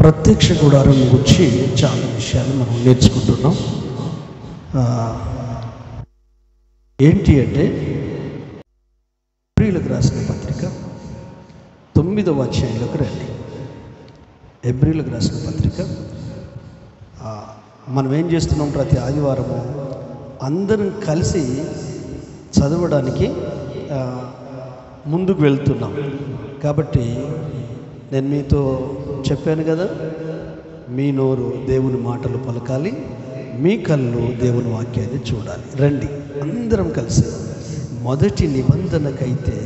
ప్రత్యక్ష గుడారం గురించి చాలా విషయాలు మనం నేర్చుకుంటున్నాం. ఏంటి అంటే ఎబ్రీలకు రాసిన పత్రిక 9వ అధ్యాయంలోకి రండి. ఎబ్రీలకు రాసిన పత్రిక మనం ఏం చేస్తున్నాం, ప్రతి ఆదివారము అందరం కలిసి చదవడానికి ముందుకు వెళ్తున్నాం. కాబట్టి నేను మీతో చెప్పాను కదా, మీ నోరు దేవుని మాటలు పలకాలి, మీ కళ్ళు దేవుని వాక్యాన్ని చూడాలి. రండి అందరం కలిసి. మొదటి నిబంధనకైతే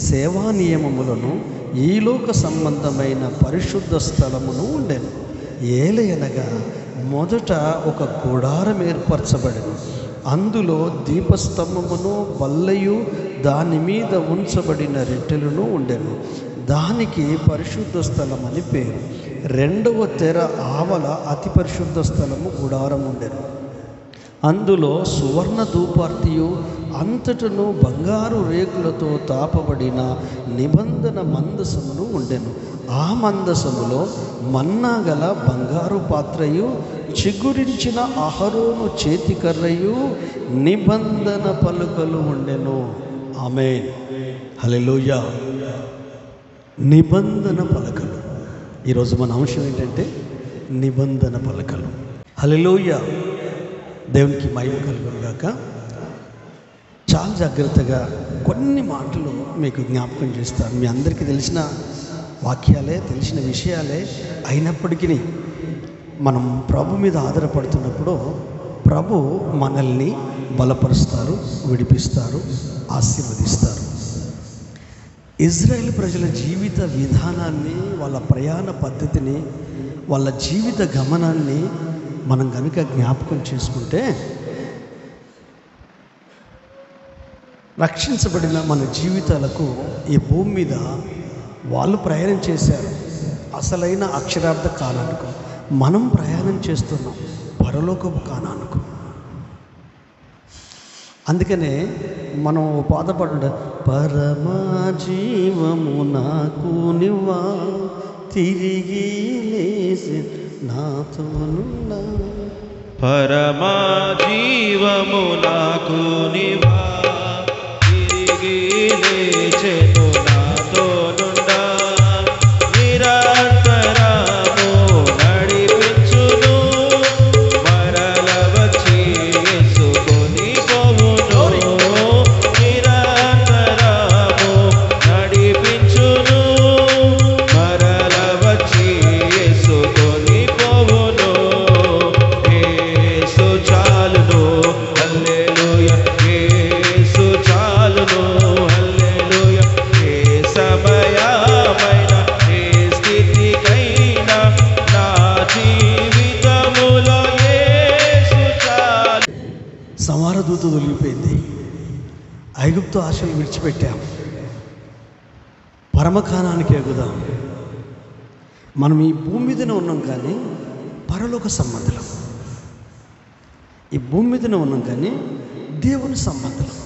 సేవా నియమములను ఈలోక సంబంధమైన పరిశుద్ధ స్థలమును ఉండెను. ఏలయనగా మొదట ఒక గుడారం ఏర్పరచబడెను, అందులో దీపస్తంభమును బల్లయు దాని మీద ఉంచబడిన రొట్టెలను ఉండెను. దానికి పరిశుద్ధ స్థలం అని పేరు. రెండవ తెర ఆవల అతి పరిశుద్ధ స్థలము గుడారం ఉండెను. అందులో సువర్ణ ధూపార్తియు అంతటను బంగారు రేకులతో తాపబడిన నిబంధన మందసమును ఉండెను. ఆ మందసములో మన్నా గల బంగారు పాత్రయు చిగురించిన అహరోను చేతికర్రయు నిబంధన పలుకలు ఉండెను. ఆమేన్, హల్లెలూయా. నిబంధన పలకలు. ఈరోజు మన అంశం ఏంటంటే నిబంధన పలకలు. హల్లెలూయా, దేవునికి మహిమ కలుగును గాక. చాలా జాగ్రత్తగా కొన్ని మాటలు మీకు జ్ఞాపకం చేస్తాను. మీ అందరికీ తెలిసిన వాక్యాలే, తెలిసిన విషయాలే అయినప్పటికీ మనం ప్రభు మీద ఆధారపడుతున్నప్పుడు ప్రభు మనల్ని బలపరుస్తారు, విడిపిస్తారు, ఆశీర్వదిస్తారు. ఇజ్రాయేల్ ప్రజల జీవిత విధానాన్ని, వాళ్ళ ప్రయాణ పద్ధతిని, వాళ్ళ జీవిత గమనాన్ని మనం కనుక జ్ఞాపకం చేసుకుంటే రక్షించబడిన మన జీవితాలకు ఈ భూమి మీద వాళ్ళు ప్రయాణం చేశారు అసలైన అక్షరార్థ కాలానికి. మనం ప్రయాణం చేస్తున్నాం పరలోకపు కాలానికి. అందుకనే మనం బాధపడ పరమా జీవము నాకు నివ్వా, తిరిగి లేసి నాతోనున్నా. పరమా జీవము నాకు నివ్వా, తిరిగి లేచెను నాతోనున్నా. నిరంతరము నడిపించును, మరల వచ్చి యేసుకొని పోవును. నిరంతరము నడిపించును, మరల వచ్చి యేసుకొని పోవును. యేసు చాలును, హల్లెలూయా. యేసు చాలును, హల్లెలూయా. ఏ సమయమైనా, ఏ స్థితికైనా నా జీవితములో యేసు చాలు. సమారదూత తొలిగిపోయింది. ఐగుప్తు ఆశలు విడిచిపెట్టాం, పరమకానానికి ఎగుదాం. మనం ఈ భూమి మీదనే ఉన్నాం కానీ పరలోక సంబంధులం. ఈ భూమి మీదనే ఉన్నాం కానీ దేవుని సంబంధులం.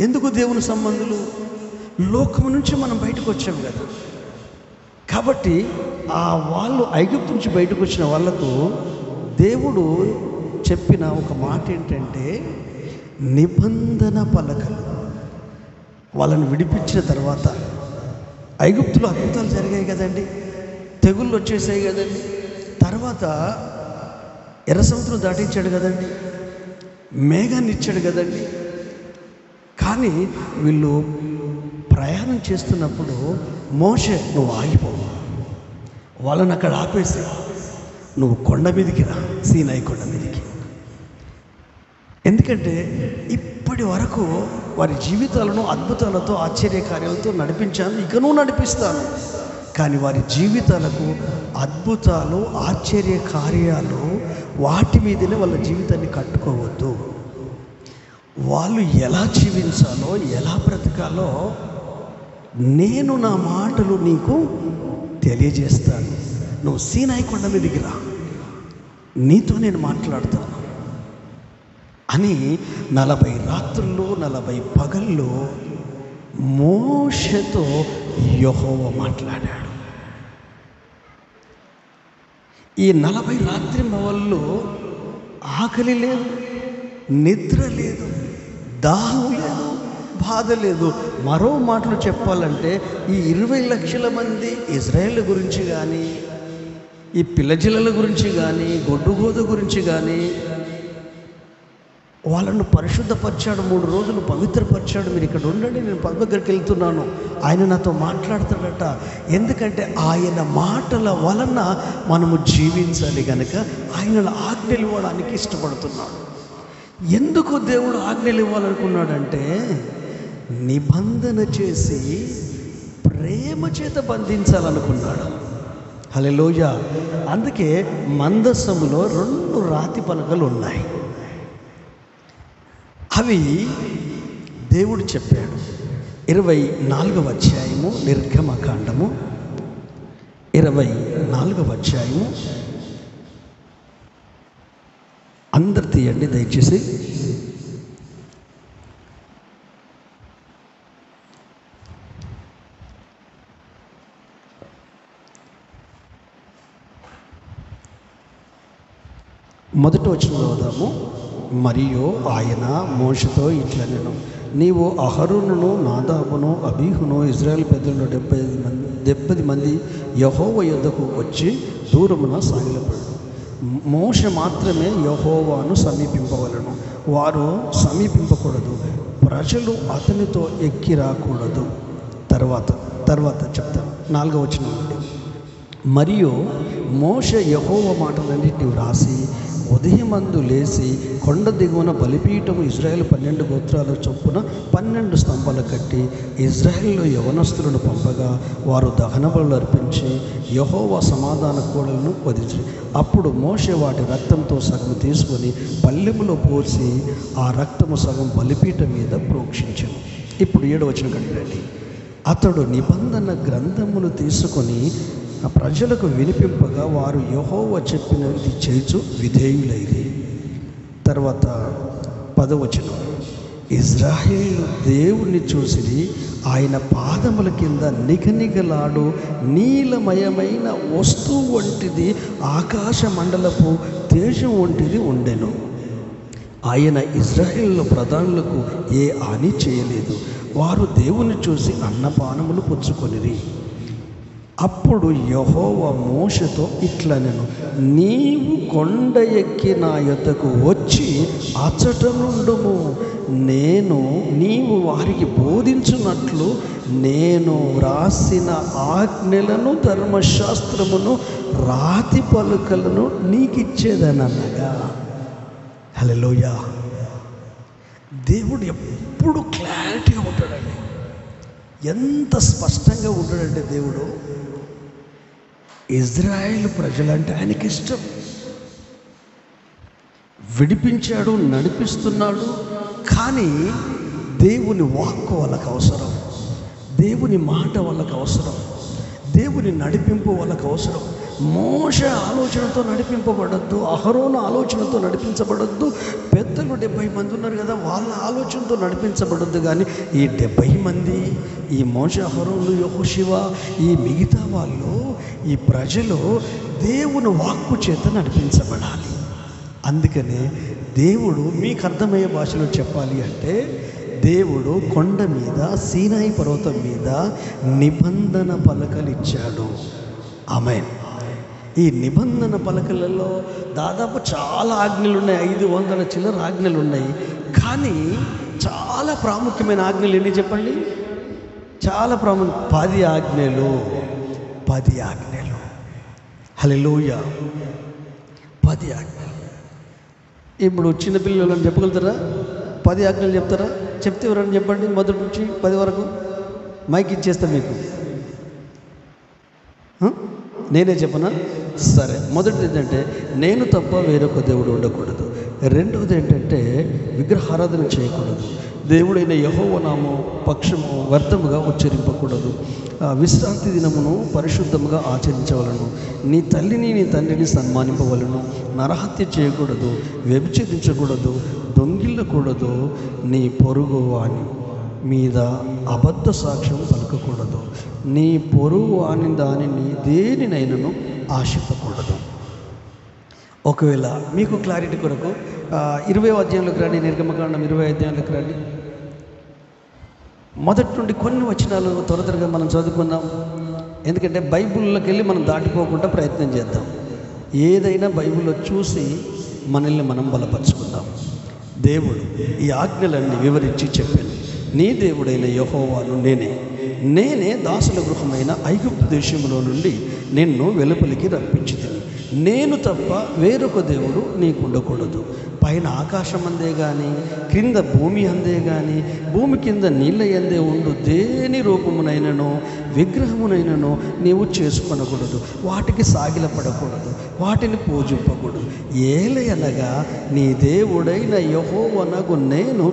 ఎందుకు దేవుని సంబంధులు? లోకము నుంచి మనం బయటకు వచ్చాం కదా. కాబట్టి వాళ్ళు ఐగుప్తు నుంచి బయటకు వచ్చిన వాళ్ళకు దేవుడు చెప్పిన ఒక మాట ఏంటంటే నిబంధన పలకలు. వాళ్ళని విడిపించిన తర్వాత ఐగుప్తులో అద్భుతాలు జరిగాయి కదండి, తెగుళ్ళు వచ్చేసాయి కదండి, తర్వాత ఎర్ర సముద్రం దాటించాడు కదండి, మేఘాన్ని ఇచ్చాడు కదండి. కానీ వీళ్ళు ప్రయాణం చేస్తున్నప్పుడు మోషే నువ్వు ఆగిపోవు, వాళ్ళని అక్కడ ఆపేసి నువ్వు కొండ మీదకి రా, సీనాయి కొండ మీదకి. ఎందుకంటే ఇప్పటి వరకు వారి జీవితాలను అద్భుతాలతో, ఆశ్చర్యకార్యాలతో నడిపించాను, ఇకనూ నడిపిస్తాను. కానీ వారి జీవితాలకు అద్భుతాలు, ఆశ్చర్యకార్యాలు వాటి మీదనే వాళ్ళ జీవితాన్ని కట్టుకోవద్దు. వాళ్ళు ఎలా జీవించాలో, ఎలా బ్రతకాలో నేను నా మాటలు నీకు తెలియజేస్తాను. నువ్వు సీనాయి కొండ మీదకి రా, నీతో నేను మాట్లాడతాను అని 40 రాత్రుల్లో 40 పగల్లో మోషేతో యెహోవా మాట్లాడాడు. ఈ 40 రాత్రింబవళ్ళు ఆకలి లేదు, నిద్ర లేదు, దాహం లేదు, బాధ లేదు. మరో మాటలు చెప్పాలంటే ఈ 20 లక్షల మంది ఇజ్రాయేల్ గురించి కానీ, ఈ పిల్లజిల్లల గురించి కానీ, గొడ్డుగోద గురించి కానీ వాళ్ళను పరిశుద్ధపరిచాడు. 3 రోజులు పవిత్రపరిచాడు. మీరు ఇక్కడ ఉండండి, నేను పదవి దగ్గరికి వెళ్తున్నాను, ఆయన నాతో మాట్లాడతాడట. ఎందుకంటే ఆయన మాటల వలన మనము జీవించాలి కనుక ఆయన ఆజ్ఞలు ఇవ్వడానికి ఇష్టపడుతున్నాడు. ఎందుకు దేవుడు ఆజ్ఞలు ఇవ్వాలనుకున్నాడంటే నిబంధన చేసి ప్రేమ చేత బంధించాలనుకున్నాడు. హల్లెలూయా. అందుకే మందసములో 2 రాతి పలకలు ఉన్నాయి. అవి దేవుడు చెప్పాడు. 24వ అధ్యాయము నిర్గమకాండము 24వ అధ్యాయము, అందరు తీయండి దయచేసి. మొదటి వచనంలో వదాము. మరియు ఆయన మోషేతో ఇట్లనెను, నీవు అహరోనును నాదాబును అబీహును ఇజ్రాయేల్ పెద్దలను 70 మంది యెహోవా యొద్దకు వచ్చి దూరమున సాగిలపడు. మోషే మాత్రమే యెహోవాను సమీపింపవలను, వారు సమీపింపకూడదు, ప్రజలు అతనితో ఎక్కి రాకూడదు. తర్వాత చెప్తాను. 4వ వచనం నుండి. మరియు మోషే యెహోవా మాటలన్నిటిని వ్రాసి ఉదయమందు లేచి కొండ దిగువన బలిపీఠము ఇజ్రాయేల్ 12 గోత్రాల చొప్పున 12 స్తంభాలు కట్టి ఇజ్రాయేల్లో యవనస్తులను పంపగా వారు దహన బలులు అర్పించి యెహోవా సమాధాన కోడలను వధించి, అప్పుడు మోషే వాటి రక్తంతో సగం తీసుకొని పల్లెములో పోసి ఆ రక్తము సగం బలిపీఠం మీద ప్రోక్షించను. ఇప్పుడు 7వ వచనం కండి. అతడు నిబంధన గ్రంథమును తీసుకొని ప్రజలకు వినిపింపగా వారు యెహోవా చెప్పినది చేయుచు విధేయులైరి. తర్వాత 10వ వచనం. ఇజ్రాయేలు దేవుణ్ణి చూసిరి, ఆయన పాదముల కింద నిగనిగలాడు నీలమయమైన వస్తువు వంటిది, ఆకాశ మండలపు తేజం వంటిది ఉండెను. ఆయన ఇజ్రాయేలు ప్రధానులకు ఏ హాని చేయలేదు. వారు దేవుని చూసి అన్నపానములు పుచ్చుకొనిరి. అప్పుడు యెహోవా మోషేతో ఇట్లనెను, నీవు కొండ ఎక్కి నా యొద్దకు వచ్చి అచ్చట నుండుము. నీవు వారికి బోధించున్నట్లు నేను వ్రాసిన ఆజ్ఞలను ధర్మశాస్త్రమును రాతి పలుకలను నీకిచ్చేదనగా. హల్లెలూయా. దేవుడు ఎప్పుడు క్లారిటీగా ఉంటాడండి. ఎంత స్పష్టంగా ఉంటాడంటే దేవుడు, ఇజ్రాయేల్ ప్రజలంటే ఆయనకి ఇష్టం. విడిపించాడు, నడిపిస్తున్నాడు. కానీ దేవుని వాక్కు వాళ్ళకు అవసరం, దేవుని మాట వాళ్ళకు అవసరం, దేవుని నడిపింపు వాళ్ళకు అవసరం. మోషే ఆలోచనతో నడిపింపబడద్దు, అహరోను ఆలోచనతో నడిపించబడద్దు. పెద్దలు 70 మంది ఉన్నారు కదా, వాళ్ళ ఆలోచనతో నడిపించబడద్దు. కానీ ఈ 70 మంది, ఈ మోషే, అహరోను, యెహోషువ, ఈ మిగతా వాళ్ళు, ఈ ప్రజలు దేవుని వాక్కు చేత నడిపించబడాలి. అందుకనే దేవుడు, మీకు అర్థమయ్యే భాషలో చెప్పాలి అంటే, దేవుడు కొండ మీద, సీనాయి పర్వతం మీద నిబంధన పలకలు ఇచ్చాడు. ఆమేన్. ఈ నిబంధన పలకలలో దాదాపు చాలా ఆజ్ఞలు ఉన్నాయి, 500 చిల్లర ఆజ్ఞలు ఉన్నాయి. కానీ చాలా ప్రాముఖ్యమైన ఆజ్ఞలు ఎన్ని చెప్పండి? చాలా ప్రాముఖ్యం. 10 ఆజ్ఞలు. 10 ఆజ్ఞలు. హల్లెలూయా. 10 ఆజ్ఞలు. ఇప్పుడు చిన్నపిల్లలను చెప్పగలుగుతారా? 10 ఆజ్ఞలు చెప్తారా? చెప్తే ఎవరని చెప్పండి, మొదటి నుంచి 10 వరకు. మైక్ ఇచ్చేస్తా మీకు. నేనే చెప్పనా? సరే. మొదటిది ఏంటంటే, నేను తప్ప వేరొక దేవుడు ఉండకూడదు. రెండవది ఏంటంటే, విగ్రహారాధన చేయకూడదు. దేవుడైన యెహోవా నామము పక్షము వ్యర్థముగా ఉచ్చరింపకూడదు. విశ్రాంతి దినమును పరిశుద్ధముగా ఆచరించవలను. నీ తల్లిని నీ తండ్రిని సన్మానింపవలను. నరహత్య చేయకూడదు, వ్యభిచరించకూడదు, దొంగిల్లకూడదు, నీ పొరుగు వాని మీద అబద్ధ సాక్ష్యం పలకకూడదు, నీ పొరుగు వాని దానిని దేనినైనను ఆశింపకూడదు. ఒకవేళ మీకు క్లారిటీ కొరకు 20వ అధ్యాయంలోకి రండి, నిర్గమకాండం 20వ అధ్యాయంలోకి రండి. మొదటి నుండి కొన్ని వచనాలు త్వరగా మనం చదువుకుందాం. ఎందుకంటే బైబిల్లోకి వెళ్ళి మనం దాటిపోకుండా ప్రయత్నం చేద్దాం. ఏదైనా బైబిల్లో చూసి మనల్ని మనం బలపరుచుకుందాం. దేవుడు ఈ ఆజ్ఞలన్నీ వివరించి చెప్పాను. నీ దేవుడైన యెహోవాను నేనే దాసుల గృహమైన ఐగుప్తు దేశంలో నుండి నిన్ను వెలుపలికి రప్పించితిని. నేను తప్ప వేరొక దేవుడు నీకు ఉండకూడదు. పైన ఆకాశం అందే కానీ, క్రింద భూమి అందే కానీ, భూమి కింద నీళ్ళ ఎందే ఉండు దేని రూపమునైనను విగ్రహమునైనను నీవు చేసుకొనకూడదు. వాటికి సాగిలపడకూడదు, వాటిని పూజింపకూడదు. ఏలయనగా నీ దేవుడైన యెహోవానగు నేను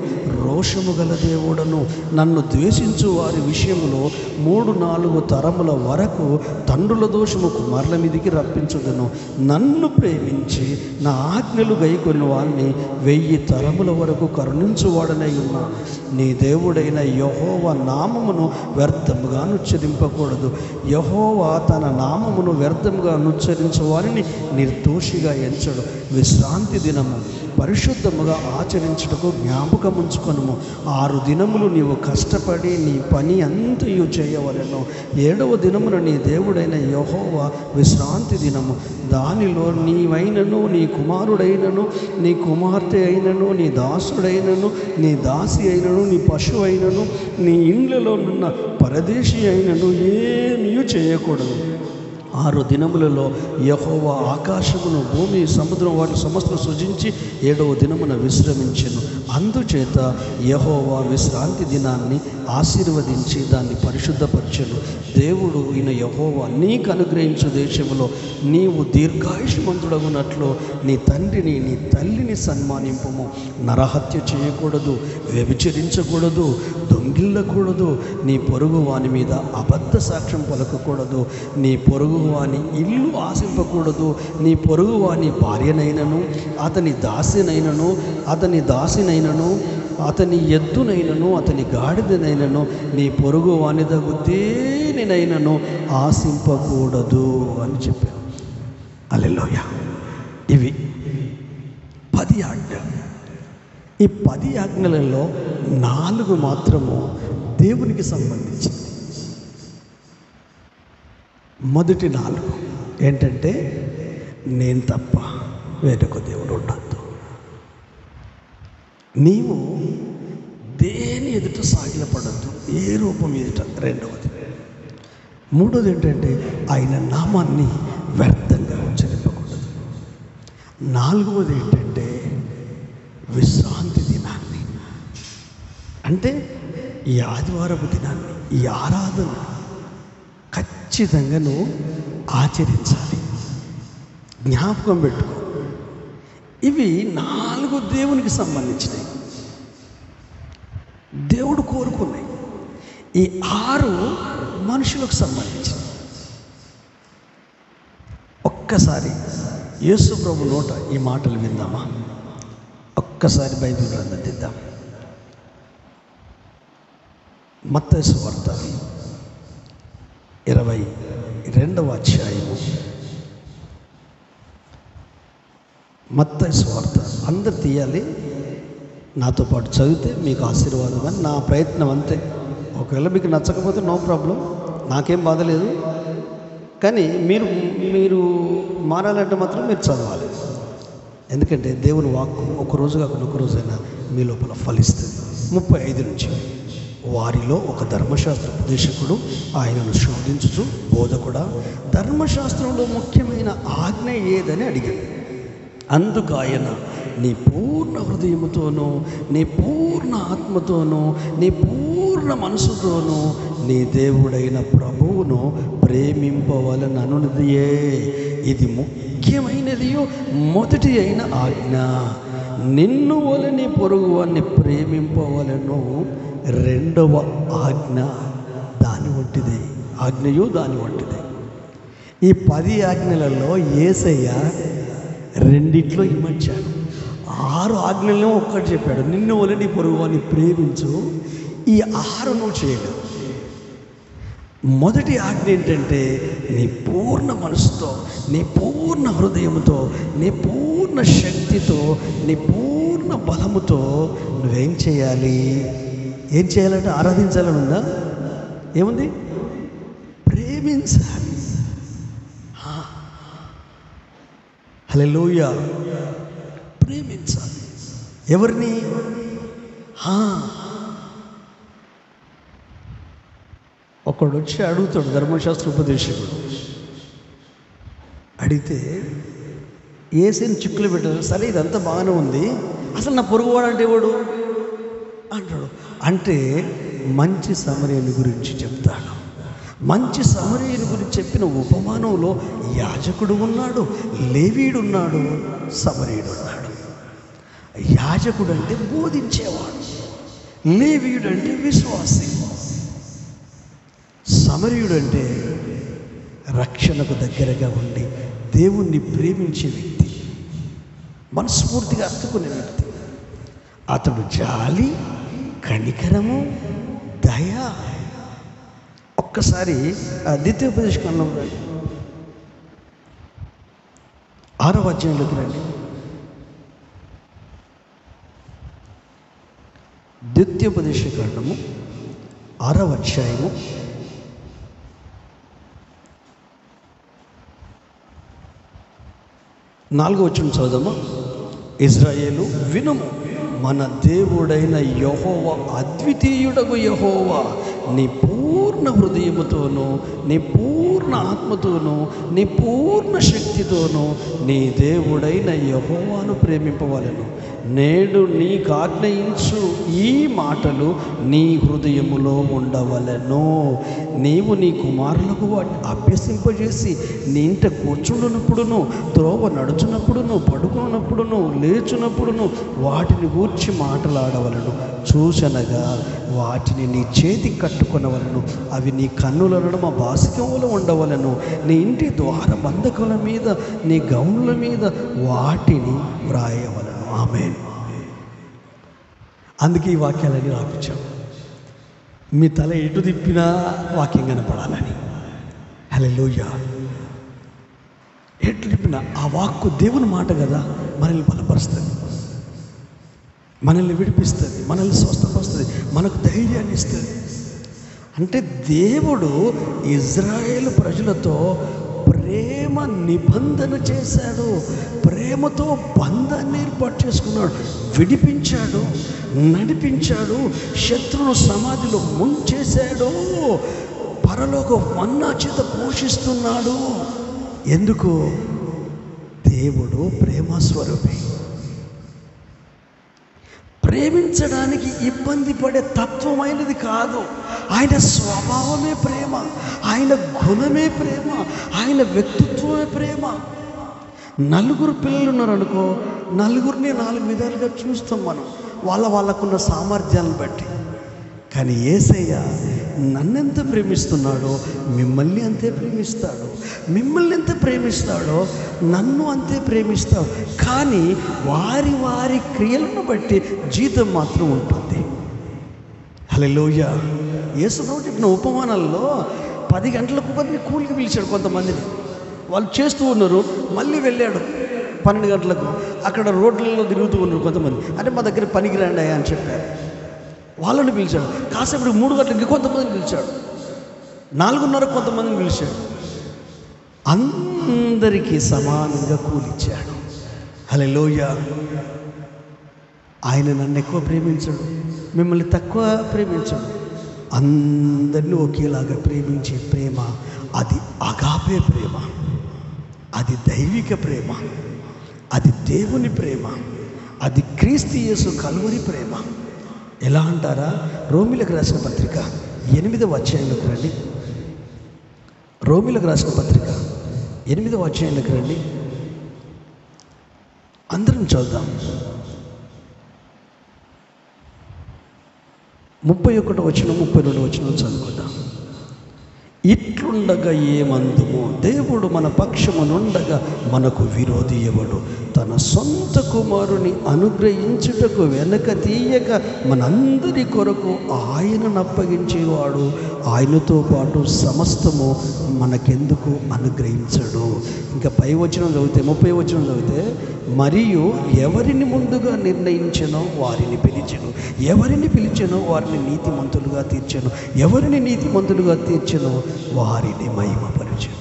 రోషము గల దేవుడను. నన్ను ద్వేషించు వారి విషయంలో 3-4 తరముల వరకు తండ్రుల దోషము కుమారుల మీదికి రప్పించుదును. నన్ను ప్రేమించి నా ఆజ్ఞలు గైకొని వారిని 1000 తరముల వరకు కరుణించువాడనై ఉన్నాను. నీ దేవుడైన యెహోవా నామమును వ్యర్థముగా ఉచ్చరింపకూడదు. యెహోవా తన నామమును వ్యర్థముగా ఉచ్చరించు వారిని నిర్దోషిగా ఎంచడు. విశ్రాంతి దినము పరిశుద్ధముగా ఆచరించుటకు జ్ఞాపకముంచుకొనుము. 6 దినములు నీవు కష్టపడి నీ పని అంతయు చేయవలెను. 7వ దినమున నీ దేవుడైన యెహోవా విశ్రాంతి దినము. దానిలో నీవైనను, నీ కుమారుడైనను, నీ కుమార్తె అయినను, నీ దాసుడైనను, నీ దాసి అయినను, నీ పశువు అయినను, నీ ఇండ్లలో ఉన్న పరదేశి అయినను ఏమీ చేయకూడదు. 6 దినములలో యెహోవా ఆకాశమును, భూమి, సముద్రం వాటి సమస్తం సృజించి 7వ దినమున విశ్రమించెను. అందుచేత యెహోవా విశ్రాంతి దినాన్ని ఆశీర్వదించి దాన్ని పరిశుద్ధపరచెను. దేవుడు ఈయన యెహోవా నీకు అనుగ్రహించు దేశంలో నీవు దీర్ఘాయుష్మంతుడగునట్లు నీ తండ్రిని నీ తల్లిని సన్మానింపుము. నరహత్య చేయకూడదు, వ్యభిచరించకూడదు, దొంగిల్లకూడదు, నీ పొరుగు వాని మీద అబద్ధ సాక్ష్యం పలకకూడదు, నీ పొరుగు వాని ఇల్లు ఆశింపకూడదు, నీ పొరుగు వాని భార్యనైనను, అతని దాసినైనను, అతని ఎద్దునైనను, అతని గాడిదనైనను, నీ పొరుగు వానిదగు దేనినైనను ఆశింపకూడదు అని చెప్పాను. హల్లెలూయా. ఇవి 10 ఆజ్ఞలు. ఈ 10 ఆజ్ఞలలో 4 మాత్రము దేవునికి సంబంధించింది. మొదటి 4 ఏంటంటే, నేను తప్ప వేరొక దేవుడు ఉండద్దు, నీవు దేని ఎదుట సాగిలపడద్దు, ఏ రూపం ఎదుట. 2వది. 3వది ఏంటంటే, ఆయన నామాన్ని వ్యర్థంగా ఉచ్చరింపకూడదు. 4వది ఏంటంటే, విశ్రాంతి దినాన్ని, అంటే ఈ ఆదివారపు దినాన్ని, ఈ ఆరాధన ఖచ్చితంగా నువ్వు ఆచరించాలి. జ్ఞాపకం పెట్టుకో. ఇవి 4 దేవునికి సంబంధించినవి, దేవుడు కోరుకున్నాయి. ఈ 6 మనుషులకు సంబంధించినవి. ఒక్కసారి యేసు ప్రభు నోట ఈ మాటలు విందామా? ఒక్కసారి బైబిల్ గ్రంథం తీద్దాం. మత్తయి సువార్త 22వ అధ్యాయము. మత్తయి సువార్త అందరు తీయాలి, నాతో పాటు చదివితే మీకు ఆశీర్వాదం అని నా ప్రయత్నం అంతే. ఒకవేళ మీకు నచ్చకపోతే నో ప్రాబ్లం, నాకేం బాధ లేదు. కానీ మీరు మారాలంటే మాత్రం మీరు చదవాలి. ఎందుకంటే దేవుని వాక్కు ఒకరోజు కాకుండా ఒక రోజైనా మీ లోపల ఫలిస్తుంది. 35 నుంచి. వారిలో ఒక ధర్మశాస్త్ర ఉపదేశకుడు ఆయనను శోధించుచు, బోధకుడా, ధర్మశాస్త్రంలో ముఖ్యమైన ఆజ్ఞ ఏదని అడిగాడు. అందుకు ఆయన, నీ పూర్ణ హృదయముతోనూ, నీ పూర్ణ ఆత్మతోనూ, నీ పూర్ణ మనసుతోనూ నీ దేవుడైన ప్రభువును ప్రేమింపవలననున్నదియే. ఇది ముఖ్యమైనదియో మొదటి అయిన ఆజ్ఞ. నిన్ను వలె నీ పొరుగు వారిని ప్రేమింపవలను. 2వ ఆజ్ఞ దాని వంటిదే, ఆజ్ఞయు దాని వంటిదే. ఈ 10 ఆజ్ఞలలో యేసయ్య 2 ఇమ్మచ్చాడు. 6 ఆజ్ఞలను ఒక్కటి చెప్పాడు, నిన్ను వలె నీ పొరుగు వారిని ప్రేమించు. ఈ 6 నువ్వు చేయలేవు. మొదటి ఆజ్ఞ ఏంటంటే నీ పూర్ణ మనసుతో, నీ పూర్ణ హృదయంతో, నీ పూర్ణ శక్తితో, నీ పూర్ణ బలముతో నువ్వేం చేయాలి? ఏం చేయాలంటే ఆరాధించాలని ఉందా? ఏముంది? ప్రేమించాలి. హల్లెలూయా. ప్రేమించాలి. ఎవరిని? ఒకడు వచ్చి అడుగుతాడు, ధర్మశాస్త్ర ఉపదేశకుడు అడిగితే ఏసేని చిక్కులు పెట్టారు. సరే ఇదంతా బాగానే ఉంది, అసలు నా పొరుగువాడు అంటే ఎవడు అంటాడు. అంటే మంచి సమరయుని గురించి చెప్తాడు. మంచి సమరయుని గురించి చెప్పిన ఉపమానంలో యాజకుడు ఉన్నాడు, లేవీయుడు ఉన్నాడు, సమరయుడు ఉన్నాడు. యాజకుడు అంటే బోధించేవాడు, లేవీయుడు అంటే విశ్వాసి, సమరయుడు అంటే రక్షణకు దగ్గరగా ఉండి దేవుణ్ణి ప్రేమించే వ్యక్తి, మనస్ఫూర్తిగా హత్తుకునే వ్యక్తి. అతడు జాలి, కనికరము, దయ. ఒక్కసారి ద్వితీయోపదేశకాండం 6వ అధ్యాయంలోకి రండి. ద్వితీయోపదేశకాండము 6వ అధ్యాయము 4వ వచనం చదువుదామా? ఇజ్రాయేలు వినుము, మన దేవుడైన యెహోవా అద్వితీయుడగు యెహోవా నీ పూర్ణ హృదయముతోనూ, నీ పూర్ణ ఆత్మతోనూ, నీ పూర్ణ శక్తితోనూ నీ దేవుడైన యెహోవాను ప్రేమింపవలెను. నేడు నీకు ఆజ్ఞయించు ఈ మాటలు నీ హృదయములో ఉండవలెను. నీవు నీ కుమారులకు వాటిని అభ్యసింపజేసి నీ ఇంట కూర్చుండునప్పుడును, త్రోవ నడుచునప్పుడును, పడుకున్నప్పుడును, లేచునప్పుడును వాటిని గూర్చి మాట్లాడవలను. చూసనగా వాటిని నీ చేతికి కట్టుకొనవలను. అవి నీ కన్నుల నడుమ బాసికములో ఉండవలను. నీ ఇంటి ద్వార బంధకుల మీద, నీ గౌనుల మీద వాటిని వ్రాయవలను. ఆమేన్. అందుకే ఈ వాక్యాలన్నీ రాపించాం. మీ తల ఎటు తిప్పినా వాక్యం కనపడాలని. హల్లెలూయా. ఎటు తిప్పినా ఆ వాక్కు దేవుని మాట కదా, మనల్ని బలపరుస్తుంది, మనల్ని విడిపిస్తుంది, మనల్ని స్వస్థపరుస్తుంది, మనకు ధైర్యాన్ని ఇస్తుంది. అంటే దేవుడు ఇజ్రాయేలు ప్రజలతో ప్రేమ నిబంధన చేశాడు, ప్రేమతో బంధాన్ని ఏర్పాటు చేసుకున్నాడు, విడిపించాడు, నడిపించాడు, శత్రువును సమాధిలో ముంచేశాడు, పరలోక మన్నా చేత పోషిస్తున్నాడు. ఎందుకు? దేవుడు ప్రేమస్వరూపి. ప్రేమించడానికి ఇబ్బంది పడే తత్వమైనది కాదు. ఆయన స్వభావమే ప్రేమ, ఆయన గుణమే ప్రేమ, ఆయన వ్యక్తిత్వమే ప్రేమ. నలుగురు పిల్లలు ఉన్నారనుకో, నలుగురిని 4 విధాలుగా చూస్తాం మనం, వాళ్ళకున్న సామర్థ్యాలను బట్టి. కానీ యేసయ్య నన్నెంత ప్రేమిస్తున్నాడో మిమ్మల్ని అంతే ప్రేమిస్తాడు, మిమ్మల్ని ఎంత ప్రేమిస్తాడో నన్ను అంతే ప్రేమిస్తాడు. కానీ వారి వారి క్రియలను బట్టి జీతం మాత్రం ఉంటుంది. హల్లెలూయా. యేసుప్రభు చెప్పిన ఉపమానాల్లో 10 గంటలకు కొన్ని కూలికి పిలిచాడు కొంతమందిని. వాళ్ళు చేస్తూ ఉన్నారు, మళ్ళీ వెళ్ళాడు 12 గంటలకు. అక్కడ రోడ్లలో తిరుగుతూ ఉన్నారు కొంతమంది. అంటే మా దగ్గర పనికి రండి అయ్యా అని చెప్పారు. వాళ్ళని పిలిచాడు. కాసేపు 3 గంటలకి కొంతమందిని పిలిచాడు, 4:30 కొంతమందిని పిలిచాడు. అందరికీ సమానంగా కూలిచ్చాడు. హల్లెలూయా. ఆయన నన్ను ఎక్కువ ప్రేమించాడు, మిమ్మల్ని తక్కువ ప్రేమించాడు. అందరినీ ఒకేలాగా ప్రేమించే ప్రేమ అది అగాపే ప్రేమ, అది దైవిక ప్రేమ, అది దేవుని ప్రేమ, అది క్రీస్తు యేసు కల్వరి ప్రేమ. ఎలా అంటారా? రోమీలకు రాసిన పత్రిక 8వ అధ్యాయంలోకి రండి. రోమీలకు రాసిన పత్రిక 8వ అధ్యాయంలోకి రండి. అందరం చదువుదాం. 31వ వచనం 32వ వచనం చదువుకుందాం. ఇట్లుండగా ఏమందుము? దేవుడు మన పక్షమునుండగా మనకు విరోధి ఎవడు? తన సొంత కుమారుని అనుగ్రహించుటకు వెనక తీయక మనందరి కొరకు ఆయనను అప్పగించేవాడు ఆయనతో పాటు సమస్తము మనకెందుకు అనుగ్రహించడు? ఇంకా పై వచనం చదివితే 30వ వచనం చదివితే, మరియు ఎవరిని ముందుగా నిర్ణయించెనో వారిని పిలిచెను, ఎవరిని పిలిచెనో వారిని నీతిమంతులుగా తీర్చెను, ఎవరిని నీతిమంతులుగా తీర్చెనో వారిని మహిమపరచెను.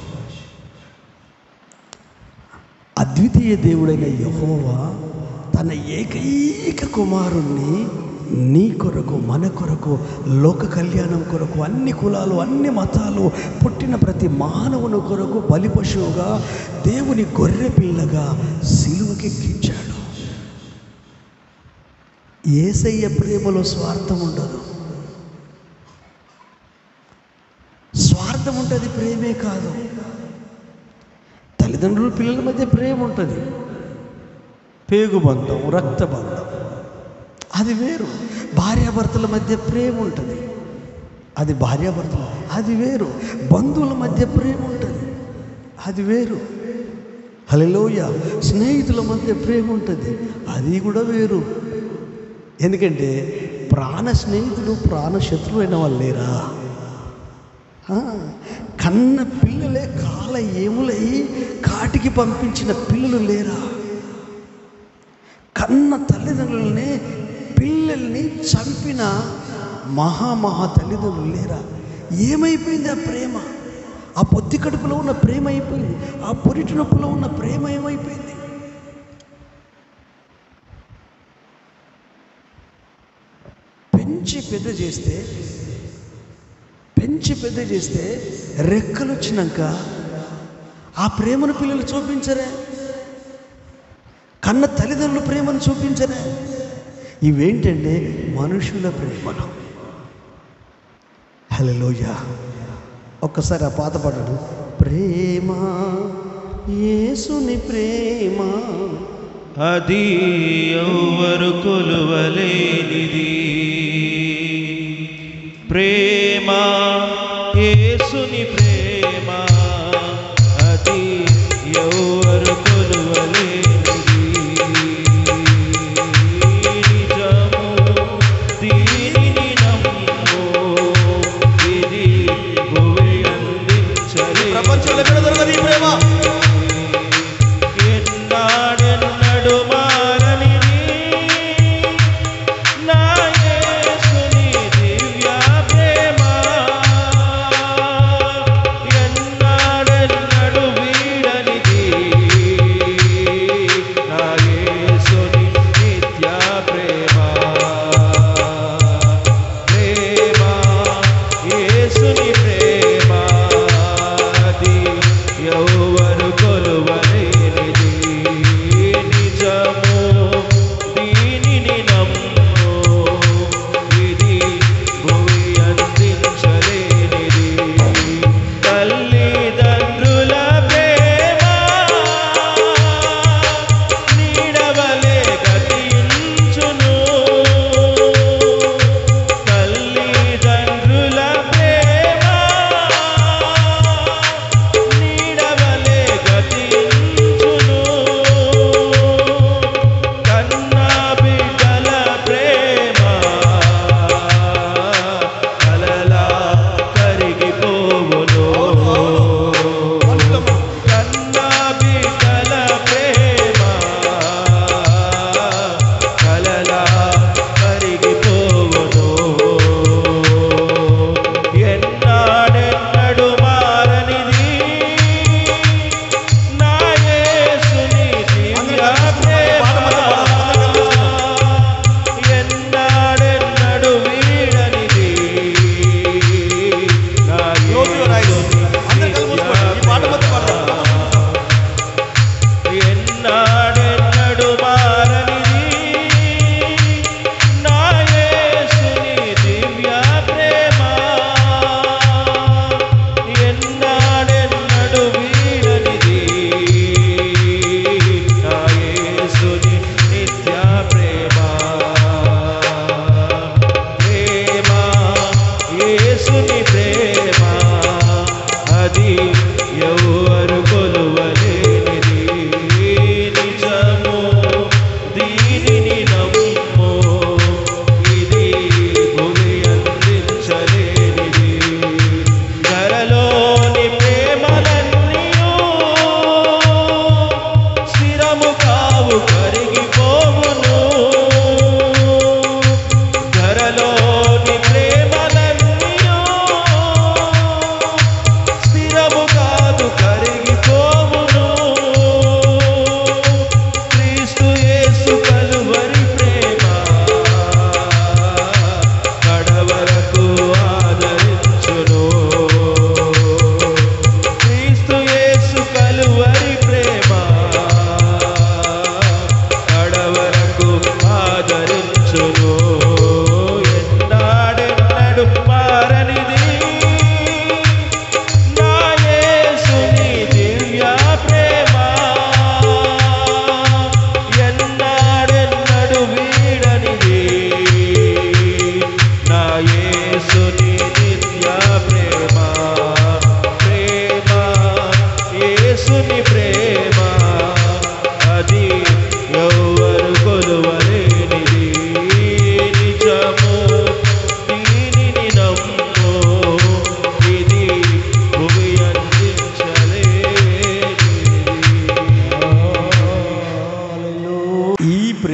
అద్వితీయ దేవుడైన యెహోవా తన ఏకైక కుమారుణ్ణి నీ కొరకు, మన కొరకు, లోక కళ్యాణం కొరకు, అన్ని కులాలు, అన్ని మతాలు, పుట్టిన ప్రతి మానవుని కొరకు బలి పశువుగా, దేవుని గొర్రె పిల్లగా సిలువకెక్కించాడు. యేసయ్య ప్రేమలో స్వార్థం ఉండదు. స్వార్థం ఉంటుంది, ప్రేమే కాదు. తల్లిదండ్రులు పిల్లల మధ్య ప్రేమ ఉంటుంది, పేగుబంధం, రక్తబంధం, అది వేరు. భార్యాభర్తల మధ్య ప్రేమ ఉంటుంది, అది భార్యాభర్తలు, అది వేరు. బంధువుల మధ్య ప్రేమ ఉంటుంది, అది వేరు. హల్లెలూయా. స్నేహితుల మధ్య ప్రేమ ఉంటుంది, అది కూడా వేరు. ఎందుకంటే ప్రాణ స్నేహితుడు ప్రాణ శత్రువు అయిన వాళ్ళు లేరా? కన్న పిల్లలే కాల ఏములై కాటికి పంపించిన పిల్లలు లేరా? కన్న తల్లిదండ్రులని, పిల్లల్ని చంపిన మహా తల్లిదండ్రులు లేరా? ఏమైపోయింది ఆ ప్రేమ? ఆ పొత్తి కడుపులో ఉన్న ప్రేమ అయిపోయింది, ఆ పొరిటి నొప్పులో ఉన్న ప్రేమ ఏమైపోయింది? పెంచి పెద్ద చేస్తే రెక్కలు వచ్చినాక ఆ ప్రేమను పిల్లలు చూపించరే? కన్న తల్లిదండ్రుల ప్రేమను చూపించరే? ఇవేంటంటే మనుషుల ప్రేమలు. హల్లెలూయా. ఒక్కసారి ఆ పాత పాటలు, ప్రేమ యేసుని ప్రేమ అది ఎవ్వరు కొలువలేనిది, ప్రేమ యేసుని ప్రేమ అది ఎవ్వరు కొలువలేనిది, నిజము దీనిని నమ్ము, ఇది భువి అందించలే. ప్రపంచంలో ఎక్కడ దొరకదు ఈ ప్రేమ. ఎన్నాడెన్నడు మారనిది నా యేసుని దివ్య ప్రేమ.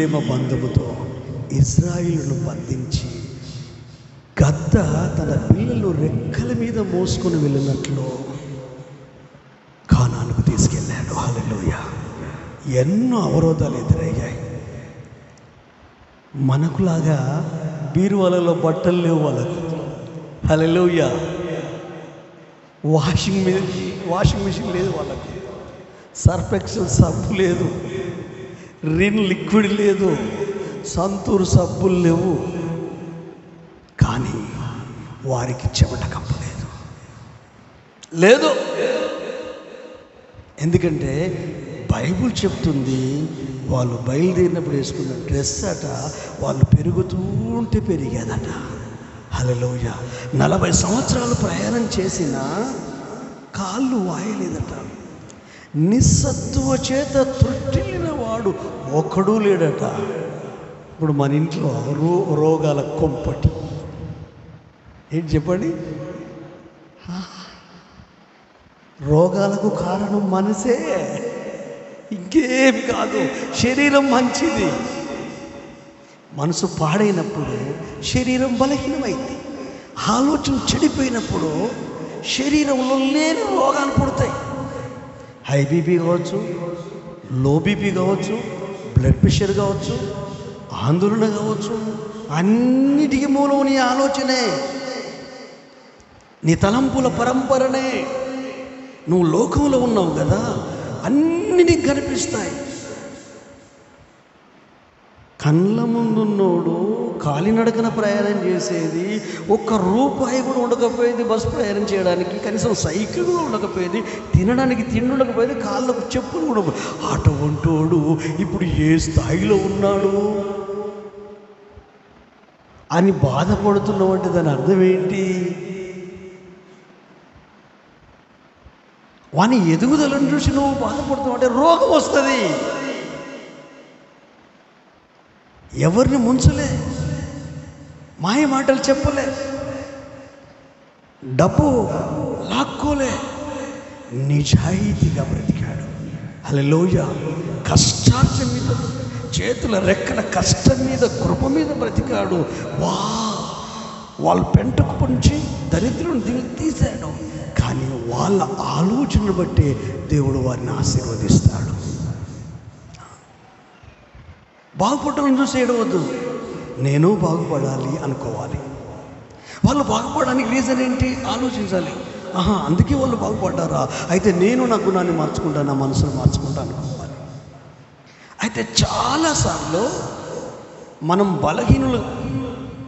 ప్రేమ బంధముతో ఇజ్రాయిలును బంధించి గద్ద తన పిల్లలు రెక్కల మీద మోసుకొని వెళ్ళినట్లు కానానుకు తీసుకెళ్ళాడు. హల్లెలూయా. ఎన్నో అవరోధాలు ఎదురయ్యాయి. మనకులాగా బీరువాలలో బట్టలు లేవు వాళ్ళకు. హల్లెలూయా. వాషింగ్ మిషన్ లేదు వాళ్ళకు. సర్ఫ్ ఎక్సెల్ సబ్బు లేదు, రిన్ లిక్విడ్ లేదు, సంతూర్ సబ్బులు లేవు. కానీ వారికి చెమట కప్పు లేదు. ఎందుకంటే బైబుల్ చెప్తుంది, వాళ్ళు బయలుదేరినప్పుడు వేసుకున్న డ్రెస్ అట వాళ్ళు పెరుగుతూ ఉంటే పెరిగేదట. హల్లెలూయా. 40 సంవత్సరాలు ప్రయాణం చేసినా కాళ్ళు వాయలేదట. నిస్సత్తువ చేత తృట్టిల్లిన వాడు ఒక్కడూ లేడట. ఇప్పుడు మన ఇంట్లో రోగాల కొంపటి ఏంటి చెప్పండి? రోగాలకు కారణం మనసే, ఇంకేమి కాదు. శరీరం మంచిది. మనసు పాడైనప్పుడు శరీరం బలహీనమైంది. ఆలోచన చెడిపోయినప్పుడు శరీరంలో లేని రోగాలు పుడతాయి. హై బీపీ కావచ్చు, లో బీపీ కావచ్చు, బ్లడ్ ప్రెషర్ కావచ్చు, ఆందోళన కావచ్చు. అన్నిటికీ మూలం నీ ఆలోచనే, నీ తలంపుల పరంపరనే. నువ్వు లోకంలో ఉన్నావు కదా, అన్నీ నీకు కనిపిస్తాయి. కళ్ళ ముందున్నోడు కాలినడకన ప్రయాణం చేసేది, ₹1 కూడా ఉండకపోయేది బస్సు ప్రయాణం చేయడానికి, కనీసం సైకిల్ కూడా ఉండకపోయేది, తినడానికి తిండి ఉండకపోయేది, కాళ్ళకు చెప్పులు కూడా. అటువంటోడు ఇప్పుడు ఏ స్థాయిలో ఉన్నాడు అని బాధపడుతున్నావు అంటే దాని అర్థం ఏంటి? వాని ఎదుగుదలను చూసి నువ్వు బాధపడుతున్నావు అంటే రోగం వస్తుంది. ఎవరిని ముంచలే, మాయ మాటలు చెప్పలే, డబ్బు లాక్కోలే, నిజాయితీగా బ్రతికాడు. హల్లెలూయా. కష్టార్జన మీద, చేతుల రెక్కల కష్టం మీద, కృప మీద బ్రతికాడు. వాళ్ళు పెంటకు నుంచి దరిద్రుని తీశాడు. కానీ వాళ్ళ ఆలోచనను బట్టి దేవుడు వారిని ఆశీర్వదిస్తాడు. బాగుపడాలని చూసి ఏడవద్దు, నేను బాగుపడాలి అనుకోవాలి. వాళ్ళు బాగుపడడానికి రీజన్ ఏంటి ఆలోచించాలి. అందుకే వాళ్ళు బాగుపడ్డారా, అయితే నేను నా గుణాన్ని మార్చుకుంటా, నా మనసును మార్చుకుంటా అనుకోవాలి. అయితే చాలాసార్లు మనం బలహీనులు,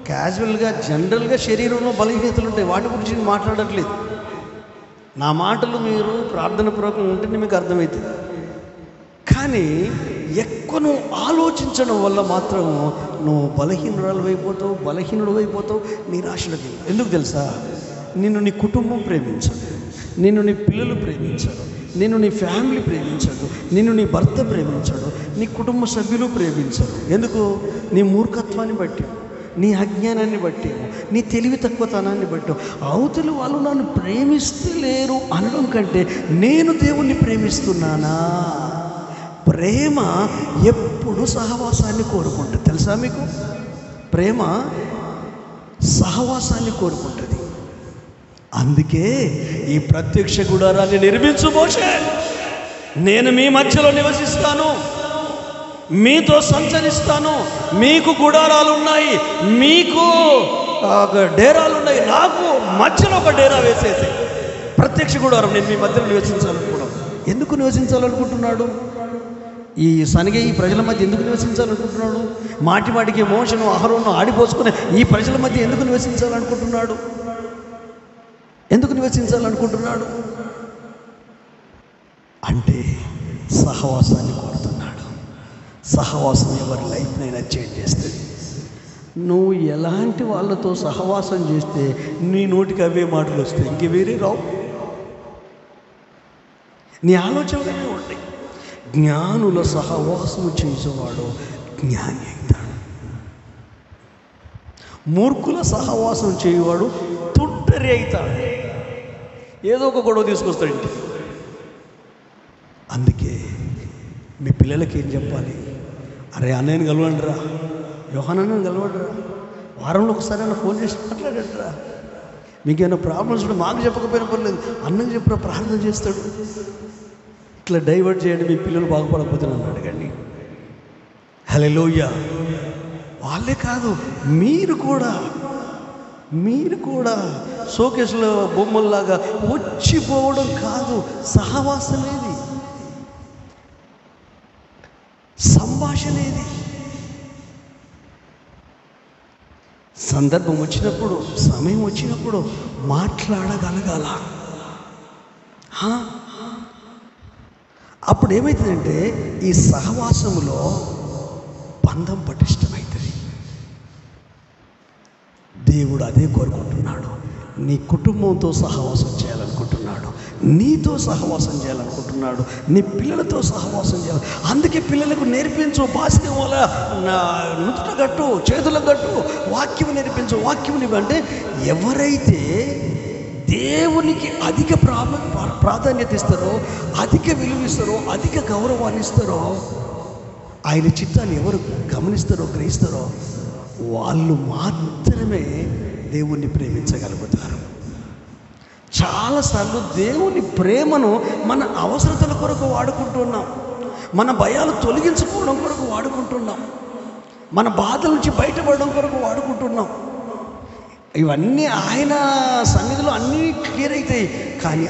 క్యాజువల్గా జనరల్గా శరీరంలో బలహీనతలు ఉంటాయి, వాటి గురించి నేను మాట్లాడట్లేదు. నా మాటలు మీరు ప్రార్థన పూర్వకంగా ఉంటేనే మీకు అర్థమవుతుంది. కానీ ఎక్కువ నువ్వు ఆలోచించడం వల్ల మాత్రం నువ్వు బలహీనుడు అయిపోతావు, నిరాశలోకి. ఎందుకు తెలుసా? నిన్ను నీ కుటుంబం ప్రేమించదు, నిన్ను నీ పిల్లలు ప్రేమించడు, నిన్ను నీ ఫ్యామిలీ ప్రేమించడు, నిన్ను నీ భర్త ప్రేమించడు, నీ కుటుంబ సభ్యులు ప్రేమించరు. ఎందుకు? నీ మూర్ఖత్వాన్ని బట్టి, నీ అజ్ఞానాన్ని బట్టి, నీ తెలివి తక్కువతనాన్ని బట్టి. అవతల వాళ్ళు నన్ను ప్రేమిస్తలేరు అనడం కంటే నేను దేవుణ్ణి ప్రేమిస్తున్నానా? ప్రేమ ఎప్పుడు సహవాసాన్ని కోరుకుంటుంది. తెలుసా మీకు? ప్రేమ సహవాసాన్ని కోరుకుంటుంది. అందుకే ఈ ప్రత్యక్ష గుడారాన్ని నిర్మించు మోషే, నేను మీ మధ్యలో నివసిస్తాను, మీతో సంచరిస్తాను, మీకు గుడారాలు ఉన్నాయి, మీకు డేరాలు ఉన్నాయి, నాకు మధ్యలో ఒక డేరా వేసేసి ప్రత్యక్ష గుడారం నేను మీ మధ్యలో నివసించాలనుకోవడం. ఎందుకు నివసించాలనుకుంటున్నాడు? ఈ సనిగే ఈ ప్రజల మధ్య ఎందుకు నివసించాలనుకుంటున్నాడు? మాటికి మోషను అహరోను ఆడిపోసుకునే ఈ ప్రజల మధ్య ఎందుకు నివసించాలనుకుంటున్నాడు? ఎందుకు నివసించాలనుకుంటున్నాడు అంటే సహవాసాన్ని కోరుతున్నాడు. సహవాసం ఎవరి లైఫ్నైనా చేంజ్ చేస్తుంది. నువ్వు ఎలాంటి వాళ్ళతో సహవాసం చేస్తే నీ నోటికి అవే మాటలు వస్తాయి, ఇంక వేరే రావు. నీ ఆలోచనలే ఉంటాయి. జ్ఞానుల సహవాసము చేసేవాడు జ్ఞాని అవుతాడు. మూర్ఖుల సహవాసం చేయవాడు తుంటరి అవుతాడు. ఏదో ఒక గొడవ తీసుకొస్తాడు ఇంటికి. అందుకే మీ పిల్లలకి ఏం చెప్పాలి? అరే అన్నయ్యని కలవండి రా, యోహానన్నని కలవండి రా, వారంలో ఒకసారి అన్న ఫోన్ చేసి మాట్లాడండి రా, మీకేమైనా ప్రాబ్లమ్స్ ఉంటే మాకు చెప్పకపోయినా పర్లేదు, అన్నకి చెప్పిన ప్రార్థన చేస్తాడు. ఇట్లా డైవర్ట్ చేయండి, మీ పిల్లలు బాగుపడకపోతే నన్ను అడగండి. హల్లెలూయా. వాళ్ళే కాదు, మీరు కూడా షోకేసులో బొమ్మల్లాగా వచ్చిపోవడం కాదు, సహవాసమేది, సంభాషణేది. సందర్భం వచ్చినప్పుడు, సమయం వచ్చినప్పుడు మాట్లాడగలగాల. అప్పుడు ఏమవుతుందంటే ఈ సహవాసములో బంధం పటిష్టమవుతుంది. దేవుడు అదే కోరుకుంటున్నాడు. నీ కుటుంబంతో సహవాసం చేయాలనుకుంటున్నాడు, నీతో సహవాసం చేయాలనుకుంటున్నాడు, నీ పిల్లలతో సహవాసం చేయాలి. అందుకే పిల్లలకు నేర్పించు, భాషం వల్ల నుదుట గట్టు, చేతుల గట్టు, వాక్యం నేర్పించు. వాక్యం అంటే ఎవరైతే దేవునికి అధిక ప్రాధాన్యత ఇస్తారో, అధిక విలువిస్తారో, అధిక గౌరవాన్ని ఇస్తారో, ఆయన చిత్తాన్ని ఎవరు గమనిస్తారో, గ్రహిస్తారో, వాళ్ళు మాత్రమే దేవుణ్ణి ప్రేమించగలుగుతారు. చాలాసార్లు దేవుని ప్రేమను మన అవసరతల కొరకు వాడుకుంటున్నాం, మన భయాలు తొలగించుకోవడం కొరకు వాడుకుంటున్నాం, మన బాధల నుంచి బయటపడడం కొరకు వాడుకుంటున్నాం. ఇవన్నీ ఆయన సన్నిధిలో అన్నీ క్లియర్ అవుతాయి. కానీ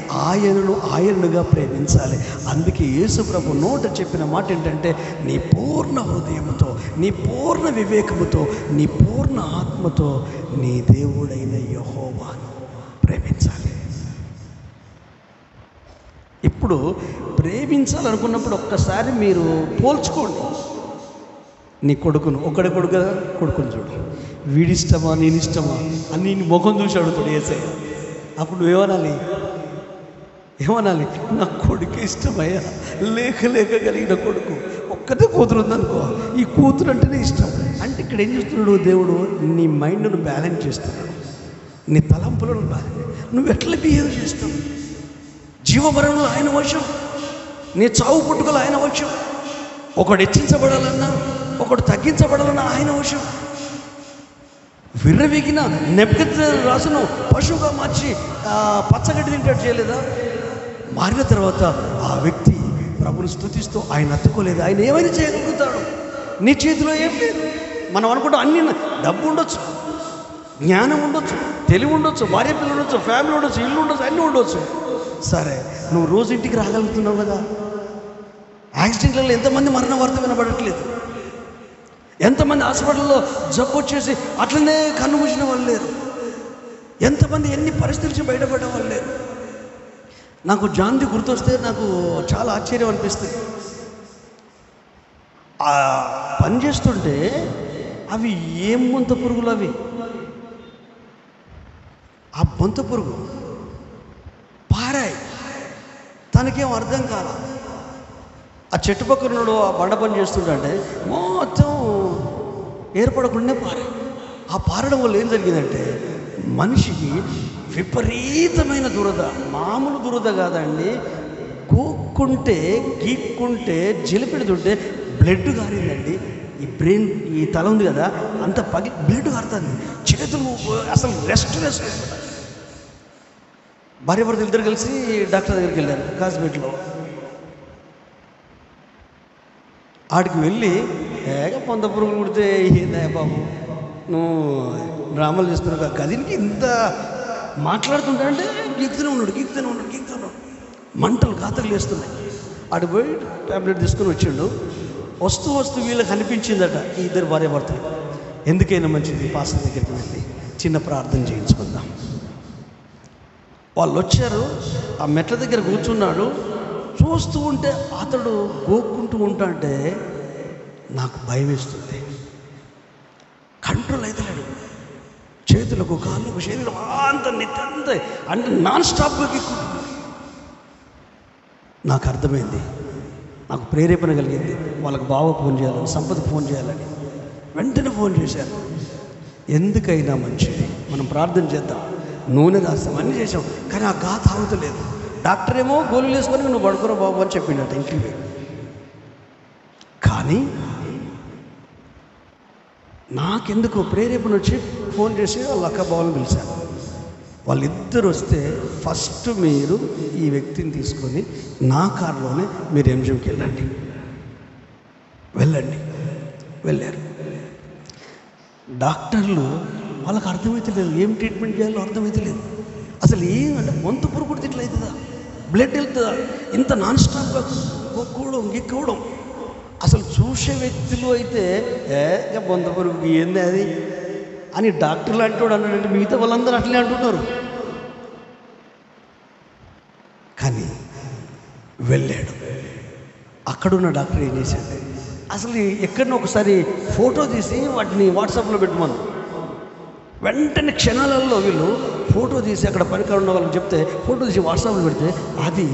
ఆయననుగా ప్రేమించాలి. అందుకే యేసు ప్రభు నోట చెప్పిన మాట ఏంటంటే, నీ పూర్ణ హృదయంతో, నీ పూర్ణ వివేకముతో, నీ పూర్ణ ఆత్మతో నీ దేవుడైన యెహోవాను ప్రేమించాలి. ఇప్పుడు ప్రేమించాలనుకున్నప్పుడు ఒక్కసారి మీరు పోల్చుకోండి. నీ కొడుకును, ఒక్కడే కొడుకుని చూడు, వీడిష్టమా నేనిష్టమా అని నీ ముఖం చూసి అడుగుతాడు యేసయ్య. అప్పుడు ఏమనాలి? నా కొడుకు ఇష్టమయ్యా, లేక కలిగిన కొడుకు, ఒక్కటే కూతురు ఉందనుకో, ఈ కూతురు అంటేనే ఇష్టం. అంటే ఇక్కడ ఏం చేస్తున్నాడు దేవుడు? నీ మైండ్ను బ్యాలెన్స్ చేస్తున్నాడు, నీ తలంపులను బ్యాలెన్స్. నువ్వు ఎట్లా బిహేవ్ చేస్తావు? జీవమరణంలో ఆయన వశం, నీ చావు పుట్టుకలు ఆయన వశం. ఒకడు హెచ్చించబడాలన్నా, ఒకడు తగ్గించబడాలన్నా ఆయన వశం. విర్రవీగిన నెబుకద్నెజరు పశువుగా మార్చి పచ్చగడ్డి తింటాడు చేయలేదా? మారిన తర్వాత ఆ వ్యక్తి ప్రభుని స్తుతిస్తూ ఆయన అత్తుకోలేదు. ఆయన ఏమైనా చేయగలుగుతాడు? నీ చేతిలో ఏం లేదు. మనం అనుకుంటాం అన్ని డబ్బు ఉండొచ్చు, జ్ఞానం ఉండొచ్చు, తెలివి ఉండొచ్చు, భార్య పిల్లలు ఉండొచ్చు, ఫ్యామిలీ ఉండొచ్చు, ఇల్లు ఉండొచ్చు, అన్నీ ఉండొచ్చు. సరే, నువ్వు రోజు ఇంటికి రాగలుగుతున్నావు కదా? యాక్సిడెంట్లలో ఎంతమంది మరణ వార్త వినబడట్లేదు? ఎంతమంది హాస్పిటల్లో జబ్బు వచ్చేసి అట్లనే కన్ను మూసిన వాళ్ళు లేరు? ఎంతమంది ఎన్ని పరిస్థితుల నుంచి బయటపడ్డ వాళ్ళు లేరు? నాకు జాంతి గుర్తొస్తే నాకు చాలా ఆశ్చర్యం అనిపిస్తుంది. ఆ పని చేస్తుంటే అవి ఏం బొంత పురుగులు, అవి ఆ బొంత పురుగు పారాయి, తనకేం అర్థం కాల. ఆ చెట్టు పక్కన ఉన్నాడు, ఆ బండ పని చేస్తుంటే మొత్తం ఏర్పడకుండా పారాయి. ఆ పారడం వల్ల ఏం జరిగిందంటే మనిషికి విపరీతమైన దురద, మామూలు దురద కాదండి, గీక్కుంటే జలిపెడుతుంటే బ్లడ్ కారిందండి. ఈ బ్రెయిన్, ఈ తల ఉంది కదా, అంత బ్లడ్ కారుతుంది. చేతులు అసలు రెస్ట్. భార్యాభర్తలు ఇద్దరు కలిసి డాక్టర్ దగ్గరికి వెళ్ళారు కాసిపేటలో. ఆడికి వెళ్ళి పొంద పురుగులు కుడితే ఏందా బాబు నువ్వు డ్రామాలు చేస్తున్నావు, గదినికి ఇంత మాట్లాడుతుంటా అంటే గీక్తూనే ఉన్నాడు. మంటలు గాతలు వేస్తున్నాయి. ఆడికి పోయి ట్యాబ్లెట్ తీసుకుని వచ్చిండు. వస్తూ వీళ్ళకి అనిపించిందట, ఈ ఇద్దరు భార్యాభర్తలు, ఎందుకైనా మంచిది పాస్టర్ దగ్గరికి వెళ్ళి చిన్న ప్రార్థన చేయించుకుందాం. వాళ్ళు వచ్చారు, ఆ మెట్ల దగ్గర కూర్చున్నాడు. చూస్తూ ఉంటే అతడు గోక్కుంటూ ఉంటాంటే నాకు భయం వేస్తుంది, కంట్రోల్ అవుతలేడు. చేతులకు, కాళ్ళకు, శరీరం అంత నిత్యంత అంటే నాన్ స్టాప్గా గీక్కుంటున్నాడు. నాకు అర్థమైంది, నాకు ప్రేరేపణ కలిగింది. వాళ్ళకి బావ ఫోన్ చేయాలని, సంపదకు ఫోన్ చేయాలని వెంటనే ఫోన్ చేశాను. ఎందుకైనా మంచిది మనం ప్రార్థన చేద్దాం, నూనె రాస్తాం, అన్నీ చేసాం, కానీ ఆ గాథ ఆగుతలేదు. డాక్టర్ ఏమో గోళీలు వేసుకొని నువ్వు పడుకోరా బాబు అని చెప్పిండట ఇంటికి. కానీ నాకెందుకు ప్రేరేపణ వచ్చి ఫోన్ చేసి వాళ్ళ అక్క బావని పిలిచాను. వాళ్ళిద్దరు వస్తే ఫస్ట్ మీరు ఈ వ్యక్తిని తీసుకొని నా కారులోనే మీరు ఎంజిఎంకి వెళ్ళండి. వెళ్ళారు. డాక్టర్లు వాళ్ళకి అర్థమైతే లేదు, ఏం ట్రీట్మెంట్ చేయాలో అర్థమైతే లేదు. అసలు ఏమంటే గొంతు పురుగు ఇట్లా అవుతుందా, బ్లడ్ వెళ్తుందా, ఇంత నాన్ స్టాప్గా గొక్కుకోవడం. అసలు చూసే వ్యక్తులు అయితే గొంతు పురుగు ఏంది అది అని డాక్టర్లు అంటాడు అన్నాడంటే మిగతా వాళ్ళందరూ అట్లే అంటున్నారు. కానీ వెళ్ళాడు. అక్కడున్న డాక్టర్ ఏం చేశాడు, అసలు ఎక్కడన్నా ఒకసారి ఫోటో తీసి వాటిని వాట్సాప్లో పెట్టమను. వెంటనే క్షణాలలో వీళ్ళు ఫోటో తీసి అక్కడ పనికాడ ఉన్న వాళ్ళకి చెప్తే ఫోటో తీసి వాట్సాప్లో పెడితే అది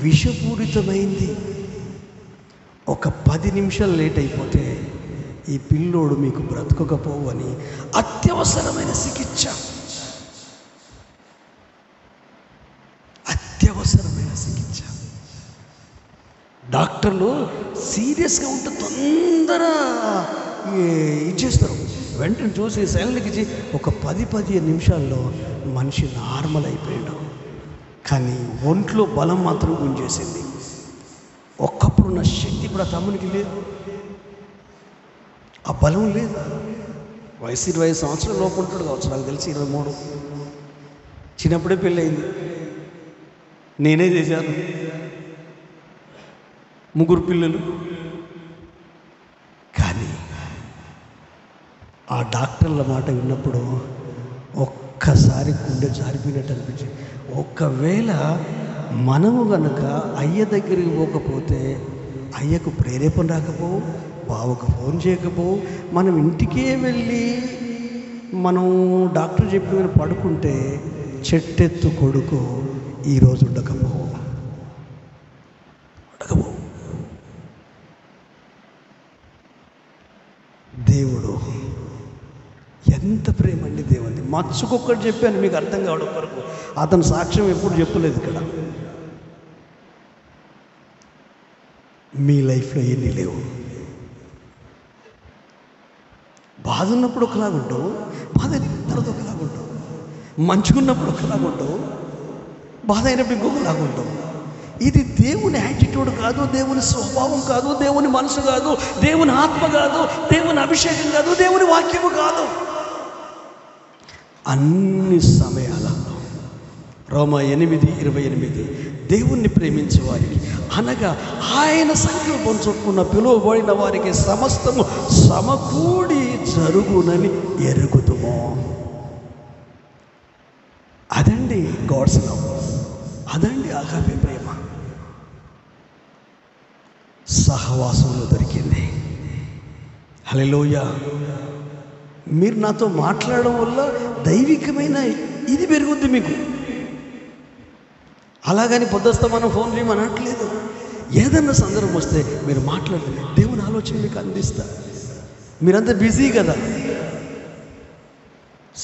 విషపూరితమైంది. ఒక 10 నిమిషాలు లేట్ అయిపోతే ఈ పిల్లోడు మీకు బ్రతకకపోవు అని అత్యవసరమైన చికిత్స, డాక్టర్లు సీరియస్గా ఉంటే తొందర ఇచ్చేస్తారు. వెంటనే చూసి సైలెంట్కి ఇచ్చి ఒక 10-15 నిమిషాల్లో మనిషి నార్మల్ అయిపోయాడు. కానీ ఒంట్లో బలం మాత్రం గుంజేసింది. ఒక్కప్పుడున్న శక్తి ఇప్పుడు ఆ తమ్మునికి లేదు, ఆ బలం లేదు. వయసు 20 సంవత్సరాల లోపు ఉంటాడు కావచ్చు, నాకు తెలిసి 23. చిన్నప్పుడే పెళ్ళయింది, నేనే చేశాను, 3 పిల్లలు. కానీ ఆ డాక్టర్ల మాట విన్నప్పుడు ఒక్కసారి గుండె జారిపోయినట్టు అనిపించింది. ఒకవేళ మనము గనక అయ్య దగ్గరికి పోకపోతే అయ్యకు ప్రేరేపణ రాకపోవు, బావకు ఫోన్ చేయకపోవు, మనం ఇంటికే వెళ్ళి మనం డాక్టర్ చెప్పిన పడుకుంటే చెట్టెత్తు కొడుకు ఈరోజు ఉండకపోవు. దేవుడు ఎంత ప్రేమ అండి దేవుని. మచ్చుకొక్కటి చెప్పాను మీకు అర్థం కావడం వరకు, అతను సాక్ష్యం ఎప్పుడు చెప్పలేదు ఇక్కడ. మీ లైఫ్లో ఎన్ని లేవు. బాధ ఉన్నప్పుడు ఒకలాగుంటావు, బాధ తర్వాత ఒకలాగుంటావు, మంచుకున్నప్పుడు ఒకలాగుంటావు, బాధ అయినప్పుడు ఇంకొకలాగుంటావు. ఇది దేవుని యాటిట్యూడ్ కాదు, దేవుని స్వభావం కాదు, దేవుని మనసు కాదు, దేవుని ఆత్మ కాదు, దేవుని అభిషేకం కాదు, దేవుని వాక్యము కాదు. అన్ని సమయాలలో రోమా 8:28 దేవుణ్ణి ప్రేమించే వారికి అనగా ఆయన సంకల్పం చొప్పున పిలువబడిన వారికి సమస్తము సమకూడి జరుగునని ఎరుగుదుము. అదండి గాడ్స్ లవ్, అదండి ఆగాపే ప్రేమ. సహవాసంలో దొరికింది. హల్లెలూయా. మీరు నాతో మాట్లాడడం వల్ల దైవికమైన ఇది పెరుగుద్ది మీకు. అలాగని పొద్దుస్తా మనం ఫోన్ చేయమని అనట్లేదు. ఏదన్నా సందర్భం వస్తే మీరు మాట్లాడండి, దేవుని ఆలోచన మీకు అందిస్తా. మీరంతా బిజీ కదా,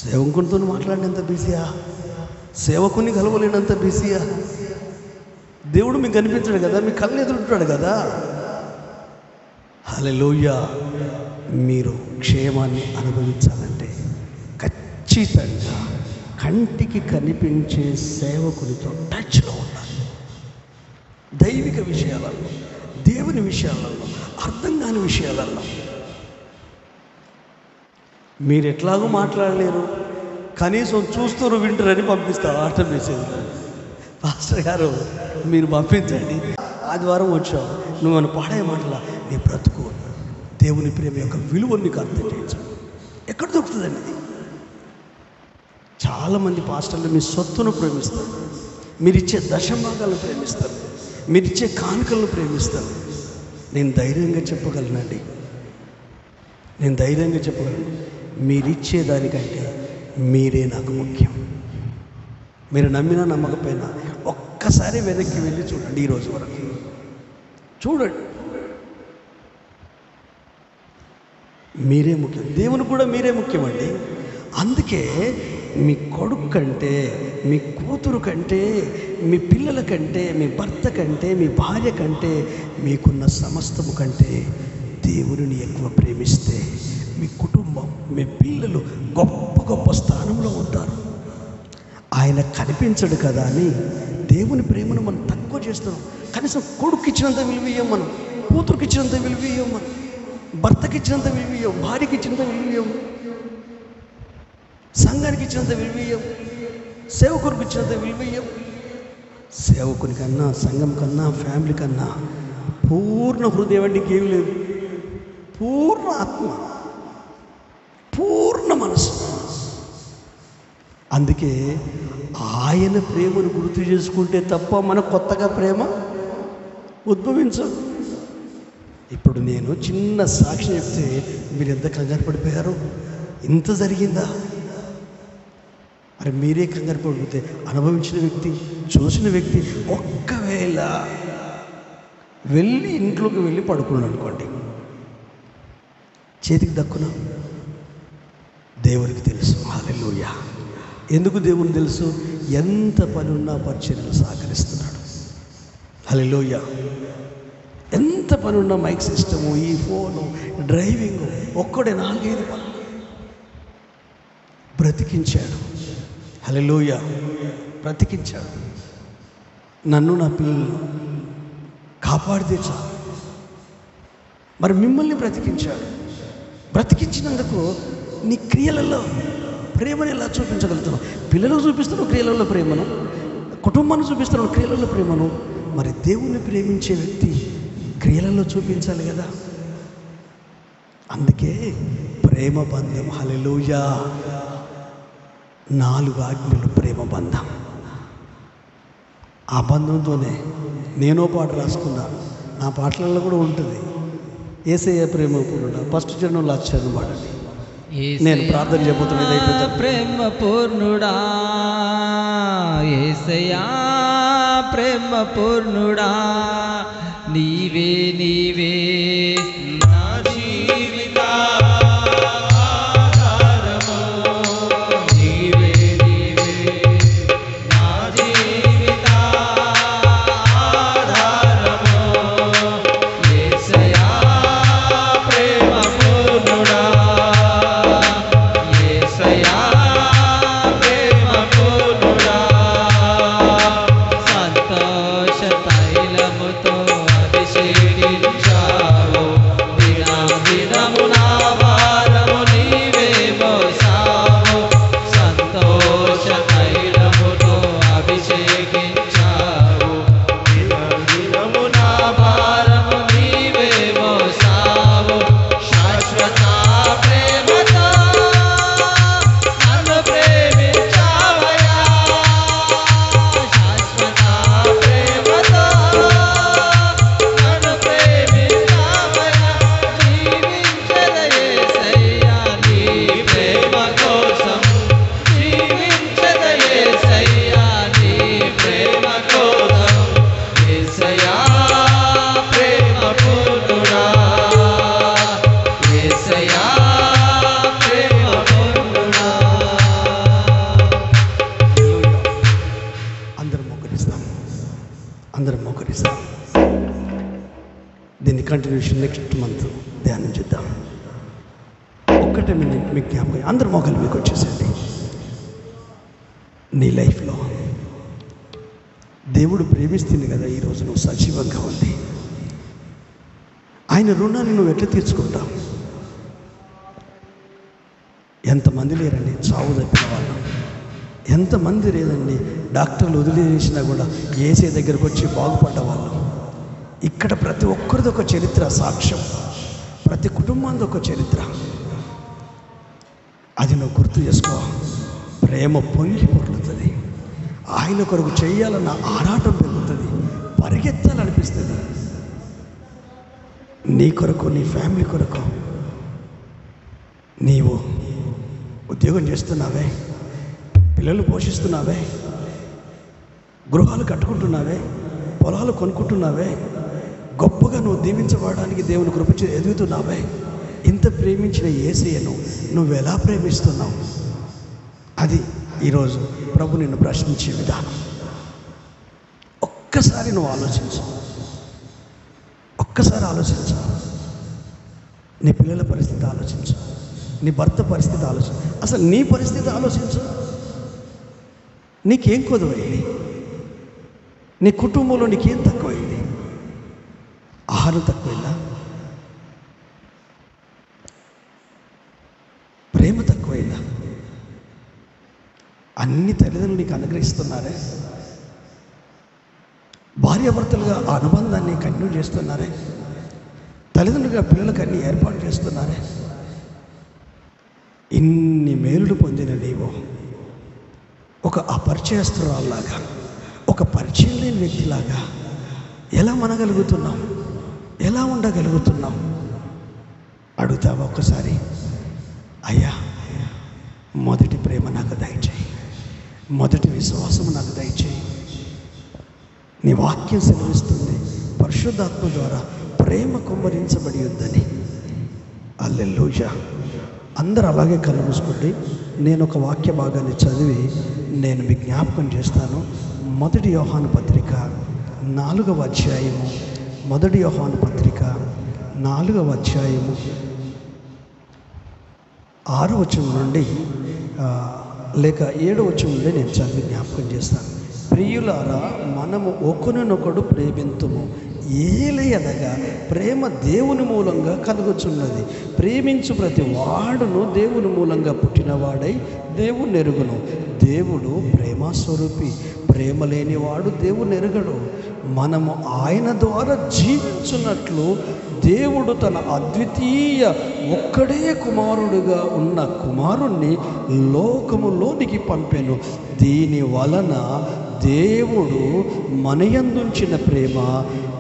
సేవకునితో మాట్లాడినంత బిజీయా, సేవకుని కలవలేనంత బిజీయా? దేవుడు మీకు కనిపించాడు కదా, మీ కళ్ళు ఎదురుంటాడు కదా. హల్లెలూయా. మీరు క్షేమాన్ని అనుభవించాలంటే ఖచ్చితంగా కంటికి కనిపించే సేవకునితో టచ్లో ఉండాలి. దైవిక విషయాలలో, దేవుని విషయాలలో, అర్థం కాని విషయాలలో. మీరు ఎట్లాగో మాట్లాడలేరు, కనీసం చూస్తారు వింటారని పంపిస్తారు వాట్సాప్ మెసేజ్లో. పాస్టర్ గారు మీరు పంపించండి, ఆదివారం వచ్చావు, నువ్వు మన పాడే మాటలా నీ బ్రతుకు దేవుని ప్రేమ యొక్క విలువను నీకు అర్థం చేయొచ్చు. ఎక్కడ దొరుకుతుందండి ఇది? చాలామంది పాస్టర్లు మీ సొత్తును ప్రేమిస్తారు, మీరిచ్చే దశభాగాలను ప్రేమిస్తారు, మీరిచ్చే కానుకలను ప్రేమిస్తారు. నేను ధైర్యంగా చెప్పగలనండి, మీరిచ్చే దానికంటే మీరే నాకు ముఖ్యం. మీరు నమ్మినా నమ్మకపోయినా ఒక్కసారి వెనక్కి వెళ్ళి చూడండి, ఈరోజు వరకు చూడండి. మీరే ముఖ్యం, దేవుని కూడా మీరే ముఖ్యమండి. అందుకే మీ కొడుకు కంటే, మీ కూతురు కంటే, మీ పిల్లల కంటే, మీ భర్త కంటే, మీ భార్య కంటే, మీకున్న సమస్తము కంటే దేవుడిని ఎక్కువ ప్రేమిస్తే మీ కుటుంబం, మీ పిల్లలు గొప్ప గొప్ప స్థానంలో ఉంటారు. ఆయన కనిపించడు కదా అని దేవుని ప్రేమను మనం తక్కువ చేస్తున్నాం. కనీసం కొడుకు ఇచ్చినంత విలువయ్యాం, మనం కూతురుకి ఇచ్చినంత విలువయ్యాం, మనం భర్తకి ఇచ్చినంత విలువయ్యాం, భార్యకి ఇచ్చినంత విలువయ్యాం, సంఘానికి ఇచ్చినంత విలువయ్యాం, సేవకునికి ఇచ్చినంత విలువయ్యాం. సేవకుని కన్నా, సంఘం కన్నా, ఫ్యామిలీ కన్నా పూర్ణ హృదయం అంటే ఇంకేం లేదు. పూర్ణ ఆత్మ, పూర్ణ మనసు. అందుకే ఆయన ప్రేమను గుర్తు చేసుకుంటే తప్ప మనకు కొత్తగా ప్రేమ ఉద్భవించదు. ఇప్పుడు నేను చిన్న సాక్షి చెప్తే మీరు ఎంత కంగారు పడిపోయారు? ఇంత జరిగిందా? మరి మీరే కంగారు పడిపోతే అనుభవించిన వ్యక్తి, చూసిన వ్యక్తి ఒక్కవేళ వెళ్ళి ఇంట్లోకి వెళ్ళి పడుకున్నాడు అనుకోండి, చేతికి దక్కున దేవునికి తెలుసు. హల్లెలూయా. ఎందుకు దేవునికి తెలుసు? ఎంత పని ఉన్నా పరిచర్యలు సహకరిస్తున్నాడు. హల్లెలూయా. ఎంత పని ఉన్నా మైక్ సిస్టము, ఈ ఫోను, డ్రైవింగ్, ఒక్కడే 4-5 పనులు బ్రతికించాడు. హల్లెలూయా. బ్రతికించాడు. నన్ను, నా పిల్లలను కాపాడితే చాలు. మరి మిమ్మల్ని బ్రతికించాడు. బ్రతికించినందుకు నీ క్రియలలో ప్రేమను ఎలా చూపించగలుగుతున్నావు? పిల్లలకు చూపిస్తున్నావు క్రియలలో ప్రేమను, కుటుంబాన్ని చూపిస్తున్నావు క్రియలలో ప్రేమను. మరి దేవుణ్ణి ప్రేమించే వ్యక్తి క్రియలలో చూపించాలి కదా. అందుకే ప్రేమ బంధం. హల్లెలూయా. 4 ఆజ్ఞలు ప్రేమ బంధం. ఆ బంధంతోనే నేనో పాట రాసుకున్నాను, నా పాటలలో కూడా ఉంటుంది. యేసయ్య ప్రేమ పూర్ణుడా, ఫస్ట్ చరణంలో అక్షరం పాడండి. నేను ప్రార్థన చేయబోతున్నా. ప్రేమ పూర్ణుడా, యేసయ్యా ప్రేమ పూర్ణుడా, నీవే నీవే నా జీవిత ఆధారము, నీవే నీవే నా జీవిత ఆధారము, యేసయ్యా ప్రేమ పూర్ణుడా, యేసయ్యా ప్రేమ పూర్ణుడా, సంతోష తైలముతో అభిషేకించావు, దినము నా భారము నీవే మోసావు, సంతోష తైలముతో అభిషేకించావు, దినము నా భారము నీవే మోసావు, శాశ్వత ప్రేమతో నన్ను ప్రేమించావయ్యా, శాశ్వత ప్రేమతో నన్ను ప్రేమించావయ్యా, జీవించద యేసయ్యా నీ ప్రేమ కోసం, జీవించద యేసయ్యా నీ ప్రేమ కోసం, యేసయ్యా ప్రేమ పూర్ణుడా, యేసయ్యా ప్రేమ పూర్ణుడా. అందరం మోకరిస్తాం, అందరం మోకరిస్తాం. దీన్ని కంటిన్యూషన్ నెక్స్ట్ మంత్ ధ్యానం చేద్దాం. ఒక్కటే మీకు జ్ఞాపకం, అందరు మోకలు మీకు వచ్చేసండి. నీ లైఫ్లో దేవుడు ప్రేమిస్తుంది కదా, ఈరోజు నువ్వు సజీవంగా ఉంది. ఆయన రుణాన్ని నువ్వు ఎట్లా తీర్చుకుంటావు? ఎంతమంది లేరండి చావు తప్పిన వాళ్ళు, ఎంతమంది లేదండి డాక్టర్లు వదిలేసినా కూడా ఏసే దగ్గరకు వచ్చి బాగుపడ్డ వాళ్ళు. ఇక్కడ ప్రతి ఒక్కరిది ఒక చరిత్ర, సాక్ష్యం. ప్రతి కుటుంబానికి ఒక చరిత్ర. అది నువ్వు గుర్తు చేసుకో. ప్రేమ పొంగి పొర్లుతుంది. ఆయన కొరకు చేయాలన్న ఆరాటం పెరుగుతుంది, పరిగెత్తాలనిపిస్తుంది. నీ కొరకు, నీ ఫ్యామిలీ కొరకు. నీవు ఉద్యోగం చేస్తున్నావే, పిల్లలు పోషిస్తున్నావే, గృహాలు కట్టుకుంటున్నావే, పొలాలు కొనుక్కుంటున్నావే, గొప్పగా నువ్వు దీవించబడడానికి దేవుని కృపచే ఎదుగుతున్నావే. ఇంత ప్రేమించిన యేసయ్యను నువ్వు ఎలా ప్రేమిస్తున్నావు? అది ఈరోజు ప్రభు నిన్ను ప్రశ్నించే విధానం. ఒక్కసారి నువ్వు ఆలోచించు, ఒక్కసారి ఆలోచించు. నీ పిల్లల పరిస్థితి ఆలోచించు, నీ భర్త పరిస్థితి ఆలోచించు, అసలు నీ పరిస్థితి ఆలోచించు. నీకేం కొదువైంది? నీ కుటుంబంలో నీకేం తక్కువైంది? ఆహారం తక్కువైందా? ప్రేమ తక్కువైందా? అన్ని తల్లిదండ్రులు నీకు అనుగ్రహిస్తున్నారే, భార్యాభర్తలుగా ఆ అనుబంధాన్ని కంటిన్యూ చేస్తున్నారే, తల్లిదండ్రులుగా పిల్లలకు అన్ని ఏర్పాటు చేస్తున్నారే. ఇన్ని మేలులు పొందిన నీవు ఒక అపరిచయస్తురాల్లాగా, ఒక పరిచయం లేని వ్యక్తిలాగా ఎలా మనగలుగుతున్నాం? ఎలా ఉండగలుగుతున్నాం? అడుగుతావా ఒక్కసారి? అయ్యా, మొదటి ప్రేమ నాకు దయచేయి, మొదటి విశ్వాసము నాకు దయచేయి. నీ వాక్యం సెలవిస్తుంది, పరిశుద్ధాత్మ ద్వారా ప్రేమ కుమ్మరించబడి ఉందని. హల్లెలూయా. అందరూ అలాగే కళ్ళు మూసుకోండి. నేను ఒక వాక్య భాగాన్ని చదివి నేను మీకు జ్ఞాపకం చేస్తాను. మొదటి యోహాను పత్రిక 4వ అధ్యాయము, మొదటి యోహాను పత్రిక 4వ అధ్యాయము 6వ వచనం నుండి లేక 7వ వచనం నుండి నేను చదివి జ్ఞాపకం చేస్తాను. ప్రియులారా, మనము ఒకరినొకడు ప్రేమింతుము. ఏలయనగా ప్రేమ దేవుని మూలంగా కలుగుచున్నది. ప్రేమించు ప్రతి వాడును దేవుని మూలంగా పుట్టినవాడై దేవుని ఎరుగును. దేవుడు ప్రేమస్వరూపి, ప్రేమ లేనివాడు దేవుని ఎరుగడు. మనము ఆయన ద్వారా జీవించున్నట్లు దేవుడు తన అద్వితీయ ఒక్కడే కుమారుడుగా ఉన్న కుమారుణ్ణి లోకములోనికి పంపెను. దీని వలన దేవుడు మనయందుంచిన ప్రేమ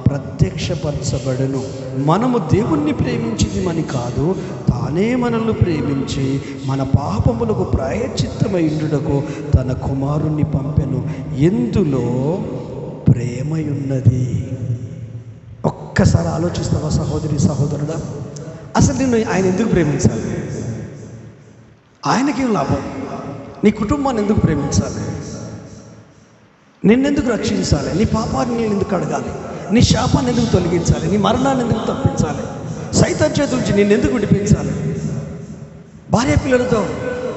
ప్రత్యక్షపరచబడను. మనము దేవుణ్ణి ప్రేమించింది కాదు, తానే మనల్ని ప్రేమించి మన పాపములకు ప్రాయశ్చిత్తమైండుటకు తన కుమారుణ్ణి పంపెను. ఎందులో ప్రేమయున్నది. ఒక్కసారి ఆలోచిస్తావా సహోదరి సహోదరుడా? అసలు నిన్ను ఆయన ఎందుకు ప్రేమించాలి? ఆయనకేం లాభం? నీ కుటుంబాన్ని ఎందుకు ప్రేమించాలి? నిన్నెందుకు రక్షించాలి? నీ పాపాన్ని నేను ఎందుకు అడగాలి? నీ శాపాన్ని ఎందుకు తొలగించాలి? నీ మరణాన్ని ఎందుకు తప్పించాలి? సైతాన్ చేతుల నుంచి నిన్నెందుకు విడిపించాలి? భార్య పిల్లలతో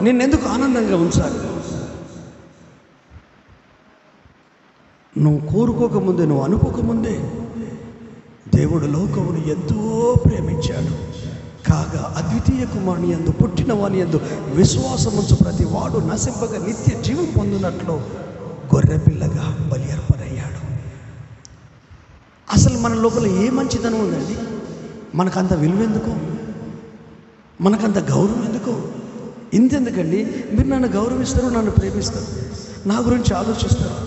నిన్నెందుకు ఆనందంగా ఉంచాలి? నువ్వు కోరుకోకముందే, నువ్వు అనుకోకముందే దేవుడు లోకమును ఎంతో ప్రేమించాడు. కాగా అద్వితీయ కుమారుని యందు పుట్టిన వాని యందు విశ్వాసముంచు ప్రతి వాడు నశింపక నిత్య జీవం పొందినట్లు గొర్రెపిల్లగా బలి అర్పణయ్యాడు. అసలు మన లోపల ఏ మంచితనం ఉందండి? మనకంత విలువ ఎందుకు? మనకంత గౌరవం ఎందుకు? ఇంతెందుకండి? మీరు నన్ను గౌరవిస్తారు, నన్ను ప్రేమిస్తారు, నా గురించి ఆలోచిస్తారు,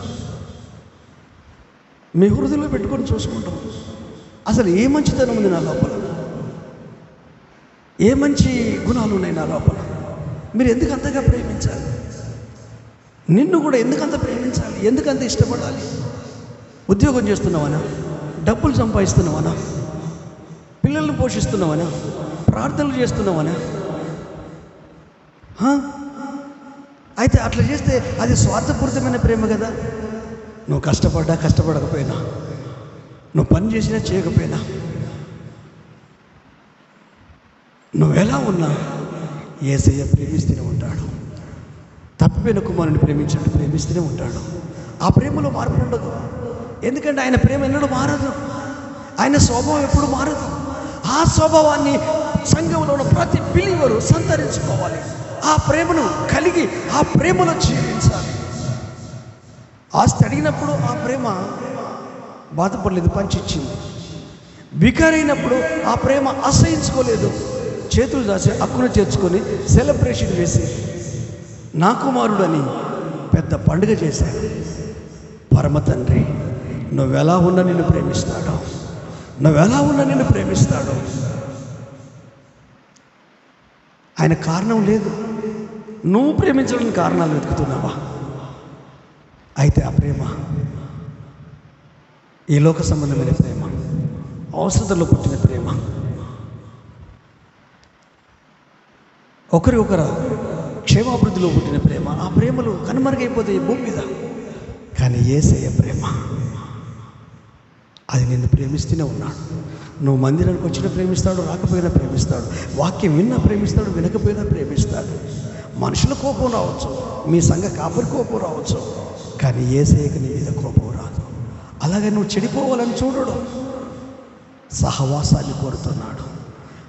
మీ హృదయంలో పెట్టుకొని చూసుకుంటాం. అసలు ఏ మంచితనం ఉంది నా లోపల? ఏ మంచి గుణాలు ఉన్నాయి నా లోపల? మీరు ఎందుకు అంతగా ప్రేమించాలి? నిన్ను కూడా ఎందుకంత ప్రేమించాలి? ఎందుకంత ఇష్టపడాలి? ఉద్యోగం చేస్తున్నావనా? డబ్బులు సంపాదిస్తున్నావనా? పిల్లల్ని పోషిస్తున్నావనా? ప్రార్థనలు చేస్తున్నావనా? అయితే అట్లా చేస్తే అది స్వార్థపూరితమైన ప్రేమ కదా. నువ్వు కష్టపడ్డా కష్టపడకపోయినా, నువ్వు పని చేసినా చేయకపోయినా, నువ్వెలా ఉన్నా యేసయ్య ప్రేమిస్తూనే ఉంటాడు. తప్పిపోయిన కుమారుని ప్రేమించినట్టు ప్రేమిస్తూనే ఉంటాడు. ఆ ప్రేమలో మార్పు ఉండదు. ఎందుకంటే ఆయన ప్రేమ ఎన్నడూ మారదు. ఆయన స్వభావం ఎప్పుడు మారదు. ఆ స్వభావాన్ని సంఘంలో ఉన్న ప్రతి బిలీవరు సంతరించుకోవాలి. ఆ ప్రేమను కలిగి ఆ ప్రేమలో జీవించాలి. ఆస్తి అడిగినప్పుడు ఆ ప్రేమ బాధపడలేదు, పంచిచ్చింది. బికారైనప్పుడు ఆ ప్రేమ అసహించుకోలేదు, చేతులు దాచి హక్కును చేర్చుకొని సెలబ్రేషన్ వేసి నా కుమారుడు అని పెద్ద పండుగ చేశాడు. పరమ తండ్రి నువ్వెలా ఉన్నా నిన్ను ప్రేమిస్తాడు, నువ్వెలా ఉన్నా నిన్ను ప్రేమిస్తాడు. ఆయన కారణం లేదు. నువ్వు ప్రేమించడానికి కారణాలు వెతుకుతున్నావా? అయితే ఆ ప్రేమ ఈ లోక సంబంధమైన ప్రేమ, అవసరతలో పుట్టిన ప్రేమ, ఒకరి క్షేమాభివృద్ధిలో పుట్టిన ప్రేమ. ఆ ప్రేమలు కనుమరుగైపోతాయి భూమి మీద. కానీ యేసయ్య ప్రేమ, అది నిన్ను ప్రేమిస్తూనే ఉన్నాడు. నువ్వు మందిరానికి వచ్చినా ప్రేమిస్తాడు, రాకపోయినా ప్రేమిస్తాడు. వాక్యం విన్నా ప్రేమిస్తాడు, వినకపోయినా ప్రేమిస్తాడు. మనుషుల కోపం రావచ్చు, మీ సంఘ కాపురి కోపం రావచ్చు, కానీ యేసయ్యకి నీ మీద కోపం రాదు. అలాగే నువ్వు చెడిపోవాలని చూడడు, సహవాసాన్ని కోరుతున్నాడు.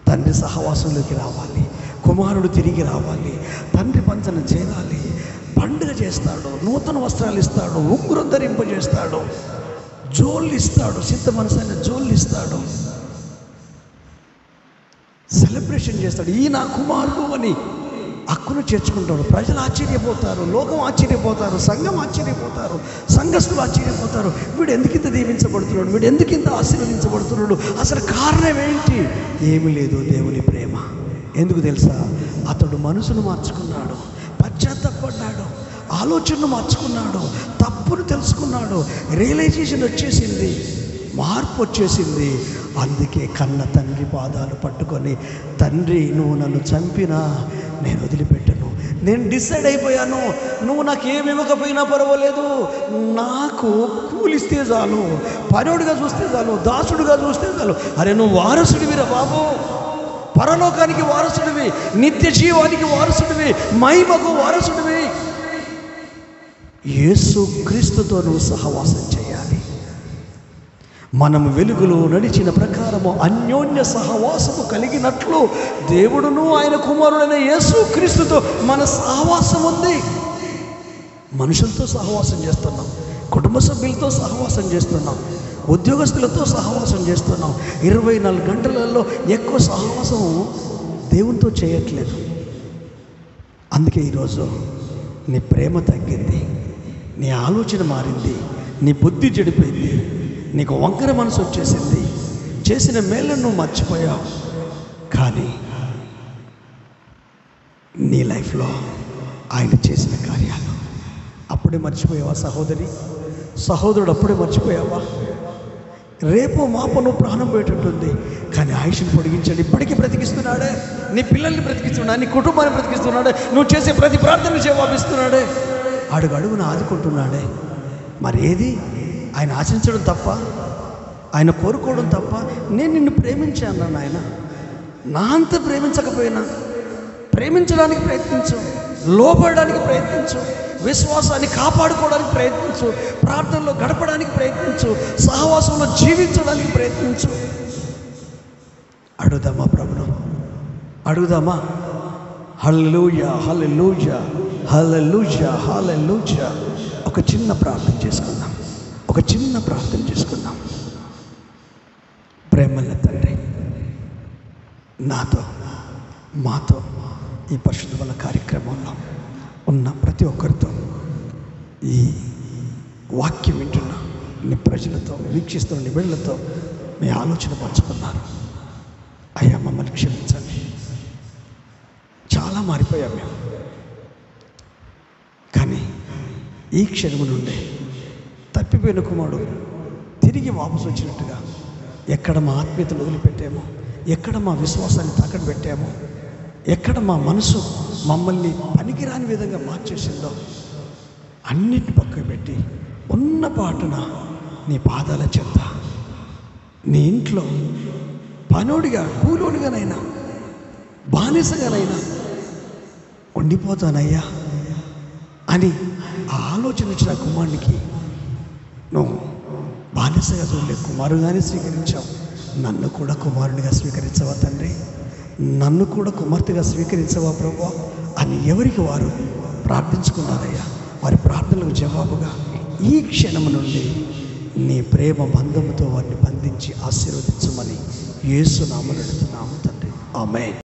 తండ్రి సహవాసంలోకి రావాలి, కుమారుడు తిరిగి రావాలి, తండ్రి పంచన చేరాలి, పండుగ చేస్తాడు, నూతన వస్త్రాలు ఇస్తాడు, ఉంగురం ధరింపజేస్తాడు, జోళ్ళు ఇస్తాడు, సిద్ధ మనసైన జోళ్ళు ఇస్తాడు, సెలబ్రేషన్ చేస్తాడు. ఈ నా కుమారుడు అని హక్కును చేర్చుకుంటాడు. ప్రజలు ఆశ్చర్యపోతారు, లోకం ఆశ్చర్యపోతారు, సంఘం ఆశ్చర్యపోతారు, సంఘస్థులు ఆశ్చర్యపోతారు. వీడు ఎందుకింత దీవించబడుతున్నాడు, వీడు ఎందుకింత ఆశీర్వదించబడుతున్నాడు, అసలు కారణం ఏంటి? ఏమీ లేదు, దేవుని ప్రేమ. ఎందుకు తెలుసా? అతడు మనసును మార్చుకున్నాడు, పశ్చాత్తాపడ్డాడు, ఆలోచనను మార్చుకున్నాడు, తప్పును తెలుసుకున్నాడు, రియలైజేషన్ వచ్చేసింది, మార్పు వచ్చేసింది. అందుకే కన్న తండ్రి పాదాలు పట్టుకొని, తండ్రి నువ్వు నన్ను చంపినా నేను వదిలిపెట్టను, నేను డిసైడ్ అయిపోయాను, నువ్వు నాకు ఏమి ఇవ్వకపోయినా పర్వాలేదు, నాకు కూలిస్తే చాలు, పనుడిగా చూస్తే చాలు, దాసుడుగా చూస్తే చాలు. అరే నువ్వు వారసుడివిరా బాబు, పరలోకానికి వారసుడివి, నిత్య జీవానికి వారసుడివి, మహిమకు వారసుడివి. యేసు క్రీస్తుతో నువ్వు సహవాసం చేయాలి. మనం వెలుగులో నడిచిన ప్రకారము అన్యోన్య సహవాసము కలిగినట్లు దేవుడును ఆయన కుమారుడైన యేసు క్రీస్తుతో మన సహవాసం ఉంది. మనుషులతో సహవాసం చేస్తున్నాం, కుటుంబ సభ్యులతో సహవాసం చేస్తున్నాం, ఉద్యోగస్తులతో సహవాసం చేస్తున్నాం. 24 గంటలలో ఎక్కువ సహవాసం దేవునితో చేయట్లేదు. అందుకే ఈరోజు నీ ప్రేమ తగ్గింది, నీ ఆలోచన మారింది, నీ బుద్ధి చెడిపోయింది, నీకు వంకర మనసు వచ్చేసింది, చేసిన మేళ్ళను నువ్వు మర్చిపోయావు. కానీ నీ లైఫ్లో ఆయన చేసిన కార్యాలు అప్పుడే మర్చిపోయావా సహోదరి, సహోదరుడు? అప్పుడే మర్చిపోయావా? రేపు మాప నువ్వు ప్రాణం పోయేటట్టుంది, కానీ ఆయుష్ను పొడిగించాడు, ఇప్పటికీ బ్రతికిస్తున్నాడే, నీ పిల్లల్ని బ్రతికిస్తున్నాడు, నీ కుటుంబాన్ని బ్రతికిస్తున్నాడే, నువ్వు చేసే ప్రతి ప్రార్థనకు జవాబిస్తున్నాడే, అడుగడుగున ఆదుకుంటున్నాడే. మరి ఏది? ఆయన ఆశించడం తప్ప, ఆయన కోరుకోవడం తప్ప? నేను నిన్ను ప్రేమించాను నాయన, నా అంత ప్రేమించకపోయినా ప్రేమించడానికి ప్రయత్నించు, లోపడడానికి ప్రయత్నించు, విశ్వాసాన్ని కాపాడుకోవడానికి ప్రయత్నించు, ప్రార్థనలో గడపడానికి ప్రయత్నించు, సహవాసంలో జీవించడానికి ప్రయత్నించు. అడుగుదామా ప్రభును? అడుగుదామా? హల్లెలూయా, హల్లెలూయా, హల్లెలూయా, హల్లెలూయా. ఒక చిన్న ప్రార్థన చేసుకుందాం, ఒక చిన్న ప్రార్థన చేసుకుందాం. ప్రేమల తండ్రి, నాతో మాతో ఈ పరిశుద్ధ బల కార్యక్రమంలో ఉన్న ప్రతి ఒక్కరితో, ఈ వాక్యం వింటున్న నీ ప్రజలతో, వీక్షిస్తున్న నీ బిడ్డలతో మీ ఆలోచన పంచుకున్నారు. అయ్యా మమ్మల్ని క్షమించండి, చాలా మారిపోయాం మేము. కానీ ఈ క్షణము నుండి తప్పిపోయిన కుమారుడు తిరిగి వాపసు వచ్చినట్టుగా ఎక్కడ మా ఆత్మీయతను వదిలిపెట్టామో, ఎక్కడ మా విశ్వాసాన్ని తాకట్టు పెట్టామో, ఎక్కడ మా మనసు మమ్మల్ని పనికిరాని విధంగా మార్చేసిందో అన్నిటి పక్కకు పెట్టి ఉన్న పాటున నీ పాదాల చెంత నీ ఇంట్లో పనోడిగా, కూలోడిగానైనా, బానిసగానైనా ఉండిపోతానయ్యా అని ఆ ఆలోచన ఇచ్చిన కుమారునికి నువ్వు బానిసగా చూడలే, కుమారుగానే స్వీకరించావు. నన్ను కూడా కుమారునిగా స్వీకరించవా తండ్రి, నన్ను కూడా కుమార్తెగా స్వీకరించవా ప్రభువా అని ఎవరికి వారు ప్రార్థించుకున్నారయ్యా. వారి ప్రార్థనలకు జవాబుగా ఈ క్షణం నుండి నీ ప్రేమ బంధముతో వారిని బంధించి ఆశీర్వదించమని యేసు నామములో అడుగుతున్నాము తండ్రి. ఆమేన్.